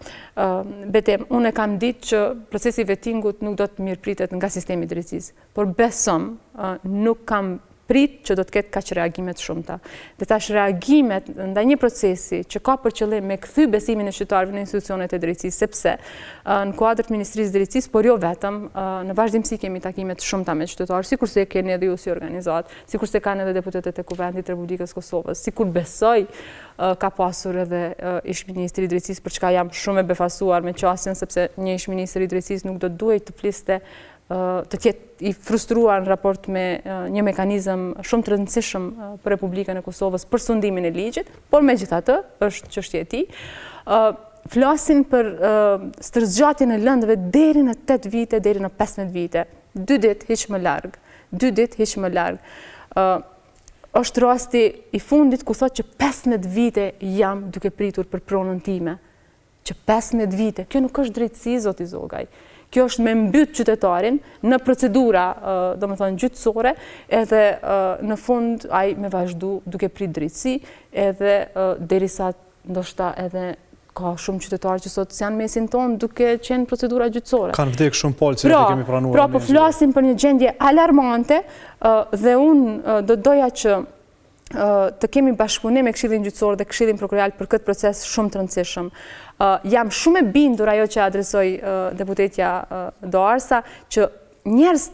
B: Betem, unë kam ditë që procesi i vettingut nuk do të mirëpritet nga sistemi i drejtësisë, por besom nuk kam prit që do të ketë kaq reagime të shumta. Dhe tash reagimet ndaj një procesi që ka për qëllim me kthy besimin e qytetarëve në institucionet e drejtësisë, sepse në kuadër të Ministrisë së Drejtësisë, por jo vetëm, në vazhdimsi kemi takime të shumta me qytetarë, sikurse e keni edhe ju si organizatë, sikurse kanë edhe deputetët e Kuvendit të Republikës Kosovës, sikur besoj ka pasur edhe ish ministri i drejtësisë, për çka jam shumë e befasuar me qasjen, sepse një ish ministri i drejtësisë nuk do duhej të fliste të tjetë i frustruar në raport me një mekanizëm shumë të rëndësishëm për Republikën e Kosovës për sundimin e ligjit, por megjithatë është çështja e tij. Flasin për stërzgjatjen e lëndëve deri në 8 vite, deri në 15 vite. 2 ditë hiç më larg. 2 ditë hiç më larg. Është rasti i fundit ku thotë që 15 vite jam duke pritur për pronën time. Që 15 vite. Kjo nuk është drejtësi, zoti Zogaj. Kjo është me mbyt qytetarin në procedura, domethënë gjyqësore, edhe në fund ai me vazhdu duke prit drejtësi, edhe derisa ndoshta edhe ka shumë qytetarë që sot janë mesin tonë duke qenë procedura gjyqësore.
A: Kanë vdekë shumë palë që kemi pranuar.
B: Pra, po flasim për një gjendje alarmante dhe unë do doja që të kemi bashkëpunim me Këshillin Gjyqësor dhe Këshillin Prokurorial për këtë proces shumë të rëndësishëm. Jam shumë e bindur ajo që adresoi deputetja Do Arsa, që njerëz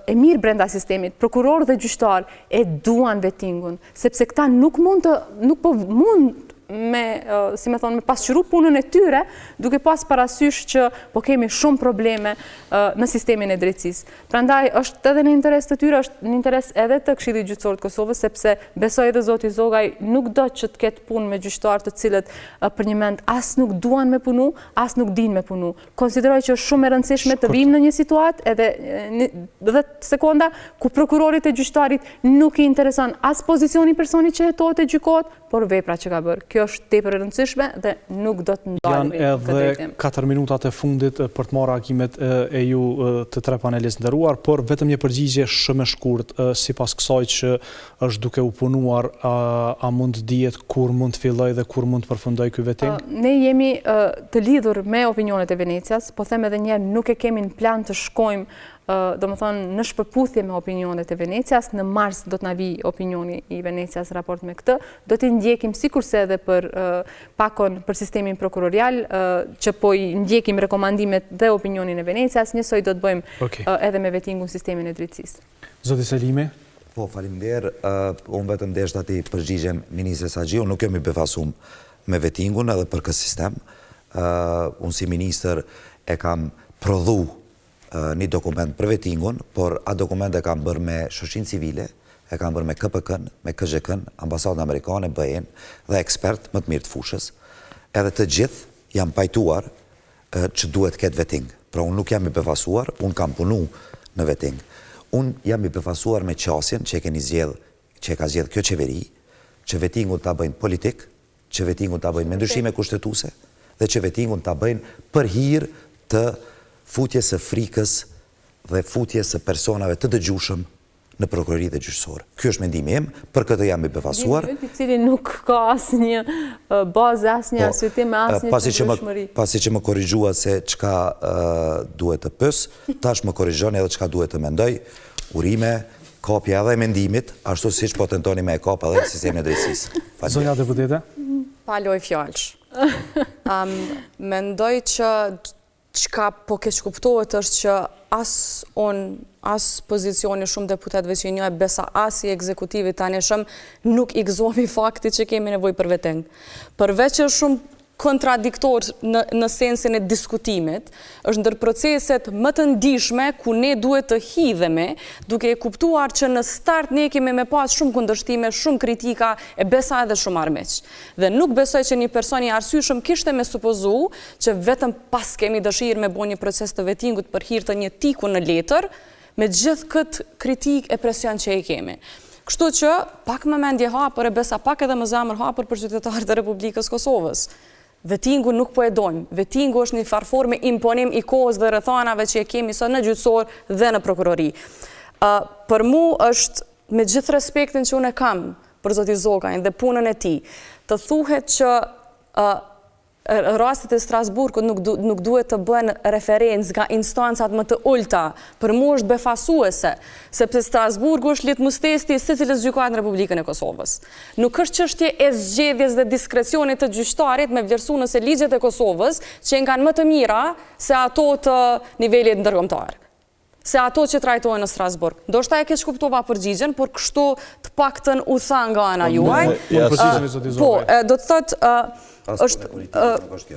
B: e mirë brenda sistemit, prokuror dhe gjyqtar e duan vettingun, sepse këta nuk po mund me pasqyru punën e tyre, duke pas parasysh që po kemi shumë probleme në sistemin e drejtësisë. Prandaj është edhe në interes të tyre, është në interes edhe të Këshillit Gjyqësor të Kosovës, sepse besoj edhe zoti Zogaj nuk do që të ketë punë me gjyqtarë të cilët për një mend as nuk duan me punu, as nuk din me punu. Konsideroj që është shumë e rëndësishme të vim në një situatë edhe 10 sekonda ku prokurorit e gjyqtarit nuk i intereson as pozicioni personit që hetohet e gjykohet, por vepra që ka bërë. Kjo kjo është tepër e rëndësishme dhe nuk do të ndalemi
A: Janë edhe 4 minutat e fundit për të marrë reagimet e ju të tre panelistë nderuar, por vetëm një përgjigje shumë e shkurt sipas kësaj që është duke u punuar, a mund dihet kur mund të filloj dhe kur mund të përfundoj ky veting?
B: Ne jemi të lidhur me opinionet e Venecias, po them edhe një herë nuk e kemi në plan të shkojmë do më thonë në shpërputhje me opinionet e Venecias. Në mars do të na vi opinioni i Venecias raport me këtë, do t'i ndjekim sikurse edhe për pakon për sistemin prokurorial, që po i ndjekim rekomandimet dhe opinionin e Venecias, njësoj do të bëjmë edhe me vetingun sistemin e drejtësisë.
A: Zoti Selimi?
D: Po, faleminderit, unë vetëm deshta ti përgjigjem Ministres Haxhiu, nuk jemi befasum me vetingun edhe për këtë sistem. Unë si minister e kam prodhu një dokument për vetingun, por a dokument e kam bërë me shoqin civile, e kam bërë me KPK-n, me KGK-n, ambasadën amerikane, BE-n dhe ekspert më të mirë të fushës. Edhe të gjithë jam pajtuar që duhet këtë veting. Pra unë nuk jam i befasuar, unë kam punu në veting. Unë jam i befasuar me qasjen që e ka zgjedh kjo qeveri, që vetingun ta bëjnë politik, që vetingun ta bëjnë me ndryshime kushtetuse dhe që vetingun ta bëjnë për hir të futjes së frikës dhe futjes së personave të dëgjueshëm në prokurori dhe gjyqësor. Ky është mendimi im, për këtë jam i befasuar.
B: I cili nuk ka asnjë bazë, asnjë arsyetim, asnjë dëshmëri.
D: Pasi që më korrigjua se çka duhet të pës, tash më korrigjoni edhe çka duhet të mendoj. Urime, kopja edhe e mendimit, ashtu siç po tentoni me e kap edhe sistemin e drejtësisë.
A: Zonja deputete?
E: Paloj fjalësh. Mendoj që çka po keq kuptohet është që as pozicioni shumë deputetëve që një e besa as i ekzekutivit tani shumë nuk i gëzohemi faktit që kemi nevojë për veting. Përveç që shumë kontradiktor në sensin e diskutimit, është ndër proceset më të ndihshme ku ne duhet të hidhemi, duke e kuptuar që në start ne kemi me pas shumë kundërshtime, shumë kritika, e besa edhe shumë armiq. Dhe nuk besoj që një person i arsyeshëm kishte me supozu që vetëm pas kemi dëshirë me bo një proces të vetingut për hir të një tiku në letër, me gjithë këtë kritik e presion që e kemi. Kështu që pak më mendje hapur e besa pak edhe më zemër hapur për qytetarët e Republikës Kosovës. Vetingu nuk po e dojmë. Vetingu është një farfor me imponim i kohës dhe rrethanave që e kemi sot në gjyqësor dhe në prokurori. Për mu është, me gjithë respektin që unë e kam për zoti Zogajn dhe punën e tij, të thuhet që rastet e Strasburgut nuk duhet të bën referencë nga instancat më të ulta. Për mu është befasuese, sepse Strasburgu është litmus testi i secilës gjykate në Republikën e Kosovës. Nuk është çështje e zgjedhjes dhe diskrecionit të gjyqtarit me vlerësu nëse ligjet e Kosovës që kanë më të mira se ato të nivelit ndërkombëtar, se ato që trajtohen në Strasburg. Ndoshta e keq kuptova përgjigjen, por kështu të paktën u tha nga ana juaj. Po, do të thotë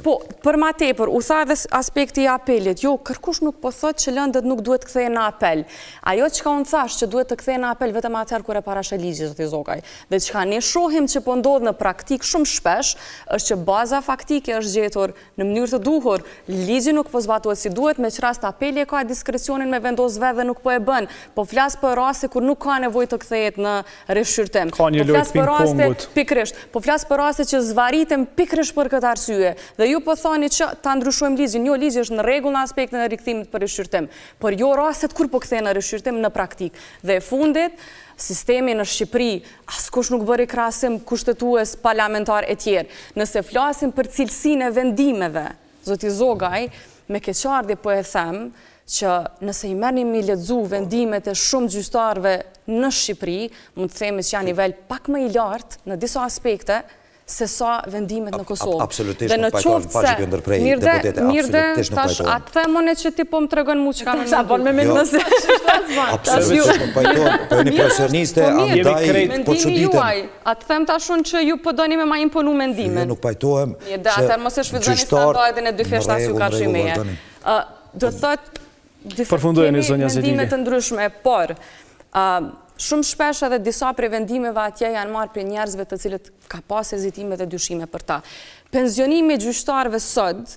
E: po, për ma tepër, u tha edhe aspekti i apelit. Jo, kërkush nuk po thot që lëndët nuk duhet kthehen në apel. Ajo çka unë thash që duhet të kthehen në apel vetëm atëherë kur e parashë ligji, zoti Zogaj. Dhe çka ne shohim që po ndodh në praktik shumë shpesh, është që baza faktike është gjetur në mënyrë të duhur, ligji nuk po zbatohet si duhet, me çrast apeli e ka diskrecionin me vendos vetë dhe nuk po e bën. Po flas për raste kur nuk ka nevojë të kthehet në rishqyrtim.
A: Ka një lojë ping-pongut.
E: Pikërisht. Po flas për raste që zvaritem pikërisht për këtë arsye. Dhe ju po thoni që ta ndryshojmë ligjin. Jo, ligji është në rregull në aspektin e rikthimit për rishqyrtim, por jo rastet kur po kthehen në rishqyrtim në praktik. Dhe e fundit, sistemi në Shqipëri, askush nuk bëri krahasim kushtetues, parlamentar e tjerë. Nëse flasim për cilësinë e vendimeve, zoti Zogaj, me keqardhje po e them që nëse i merrni mi lexu vendimet e shumë gjyqtarëve në Shqipëri, mund të themi që janë nivel pak më i lartë në disa aspekte se sa vendimet në Kosovë.
D: Absolutisht nuk pajtojnë, pa që kjo ndërprej deputete, absolutisht nuk pajtojnë.
E: Atë themone që ti po më tregon mu që ka me mendu.
D: Absolutisht nuk pajtojnë, po e një profesioniste, andaj po çuditem.
E: Atë them tashun që ju po doni me ma imponu mendimin.
D: Jo, nuk pajtohem
E: që atër mos e shvizoni standardin e dy feshta si ka shimeje. Do thot, kemi mendimet të ndryshme, por shumë shpesh edhe disa prej vendimeve atje janë marrë për njerëzve të cilët ka pas hezitime dhe dyshime për ta. Pensionimi i gjyqtarëve sot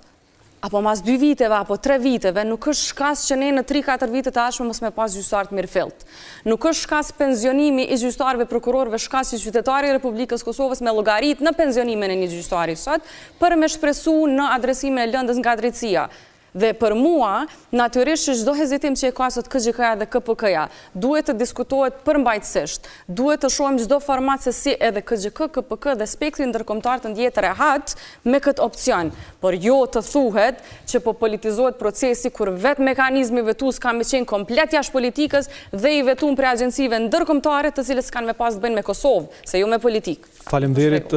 E: apo mas 2 viteve, apo 3 viteve, nuk është shkas që ne në 3-4 vite të ashme mos me pas gjyqtar të mirëfillt. Nuk është shkas pensionimi i gjyqtarëve prokurorëve, shkas i qytetari i Republikës Kosovës me llogarit në pensionimin e një gjyqtari sot, për me shpresu në adresimin e lëndës nga drejtësia. Dhe për mua, natyrisht që çdo hezitim që e ka sot KGK-ja dhe KPK-ja, duhet të diskutohet përmbajtësisht, duhet të shohim çdo format se si edhe KGK, KPK dhe spektri ndërkombëtar të ndjetë rehat me këtë opcion, por jo të thuhet që po politizohet procesi kur vetë mekanizmi vetues ka me qenë komplet jashtë politikës dhe i vetuar për agjencive ndërkombëtare të cilët s'kanë me pas të bëjnë me Kosovë, se jo me politikë.
A: Faleminderit.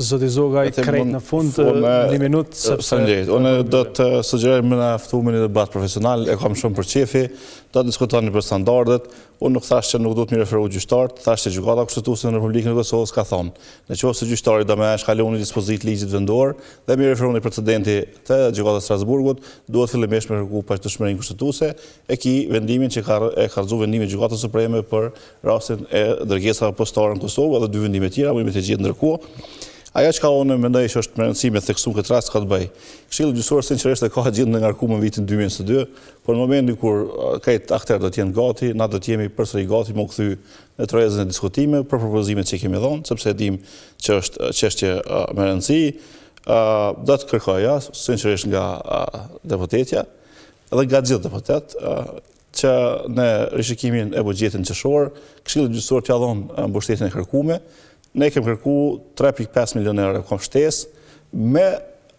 A: Zoti Zogaj, krejt në fund, një minutë, sepse...
C: Unë do të sugjeroj me na ftu me një debat profesional, e kam shumë për qefi, do të diskutoni për standardet. Unë nuk thash që nuk do të mi referu gjyqtarët, thash që gjykata kushtetuese në Republikën e Kosovës ka thonë, në qoftë se gjyqtari do me shkalloni dispozit ligjit vendor dhe mi referu një precedenti të gjykatës Strasburgut, duhet fillimisht me kërku paqëditshmërinë kushtetuese, e ki vendimin që e ka rrezu vendimi gjykatës supreme për rastin e dërgesave postare në Kosovë edhe 2 vendime tjera, me të gjithë ndërkohë. Aja që ka unë mendoj që është me rëndësi me theksu këtë rast ka të bëj. Këshilli gjyqësor sinqerisht e ka gjithë në ngarkuar në vitin 2022, por në momentin kur këtë aktorë do të jenë gati, na do të jemi përsëri gati me u kthy në trezën e diskutime për propozimet që kemi dhënë, sepse e dim që është çështje me rëndësi. Do të kërkoja sinqerisht nga deputetja edhe nga gjithë deputet që në rishikimin e buxhetit qershor, Këshilli gjyqësor t'ia dhënë mbështetjen e kërkuar. Ne kemi kërku 3.5 milion euro kom shtesë me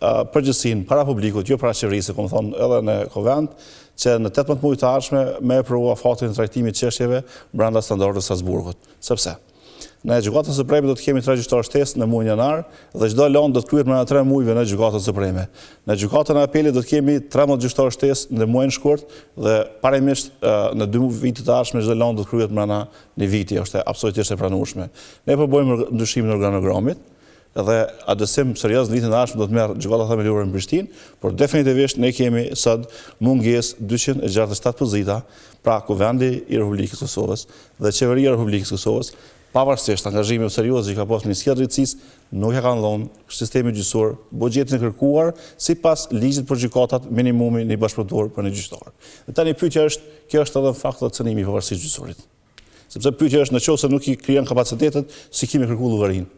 C: përgjithësinë para publikut, jo para qeverisë, comme thonë edhe në Kovend, që në 18 muaj të ardhshme me provua fatin e trajtimit çështjeve brenda standardeve të Strasburgut. Sepse në gjykatën supreme do të kemi 3 gjyqtarë shtesë në muajin janar dhe çdo lëndë do të kryhet brenda 3 muajve në gjykatën supreme. Në gjykatën e apelit do të kemi 13 gjyqtarë shtesë në muajin shkurt dhe parimisht në 2 vite të ardhshme çdo lëndë do të kryhet brenda 1 viti, është absolutisht e pranueshme. Ne po bëjmë ndryshimin e organogramit dhe adresim serioz në vitin e ardhshëm do të merr gjykata themelore në Prishtinë, por definitivisht ne kemi sot mungesë 267 pozita, pra Kuvendi i Republikës Kosovës dhe Qeveria e Republikës Kosovës, pavarësisht angazhimit serioz që ka pas Ministria e Drejtësisë, nuk e kanë dhënë sistemi gjyqësor buxhetin e kërkuar sipas ligjit për gjykatat minimumi në bashkëpunëtor për një gjyqtar. Dhe tani pyetja është, kjo është edhe fakt të cënimit i pavarësisë gjyqësorit. Sepse pyetja është nëse nuk i krijon kapacitetet, si kemi kërkuar llogarinë.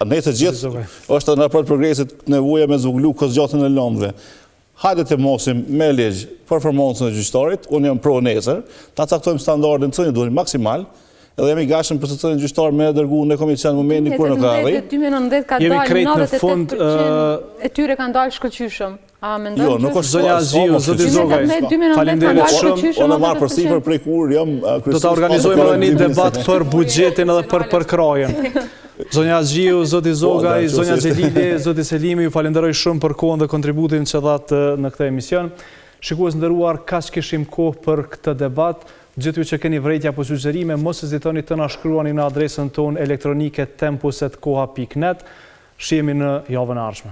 C: Ne të gjithë është në raport progresit nevoja me zvogëlu kozgjatën e lëndëve. Hajde të mosim me ligj performancën e gjyqtarit, unë jam pro nesër, ta caktojmë standardin që ne duhet maksimal. Edhe jemi gashëm për të cilën gjyqtar me dërgu në komision në momentin kur nuk ka arrit.
B: 2019 ka dalë 98% e tyre kanë dalë shkëlqyshëm. A mendon
C: jo, nuk është
A: zonja Zhiu, zoti Zogaj. Faleminderit shumë.
C: Unë marr për sipër prej kur jam
A: do ta organizojmë edhe një debat për buxhetin edhe për përkrajen. Zonja Zhiu, zoti Zogaj, zonja Xhelili, zoti Selimi, ju falenderoj shumë për kohën dhe kontributin që dhatë në këtë emision. Shikues nderuar, kaq kishim kohë për këtë debat. Gjithë ju që keni vërejtja apo sugjerime, mos hezitoni të na shkruani në adresën tonë elektronike tempus@koha.net. Shihemi në javën e ardhshme.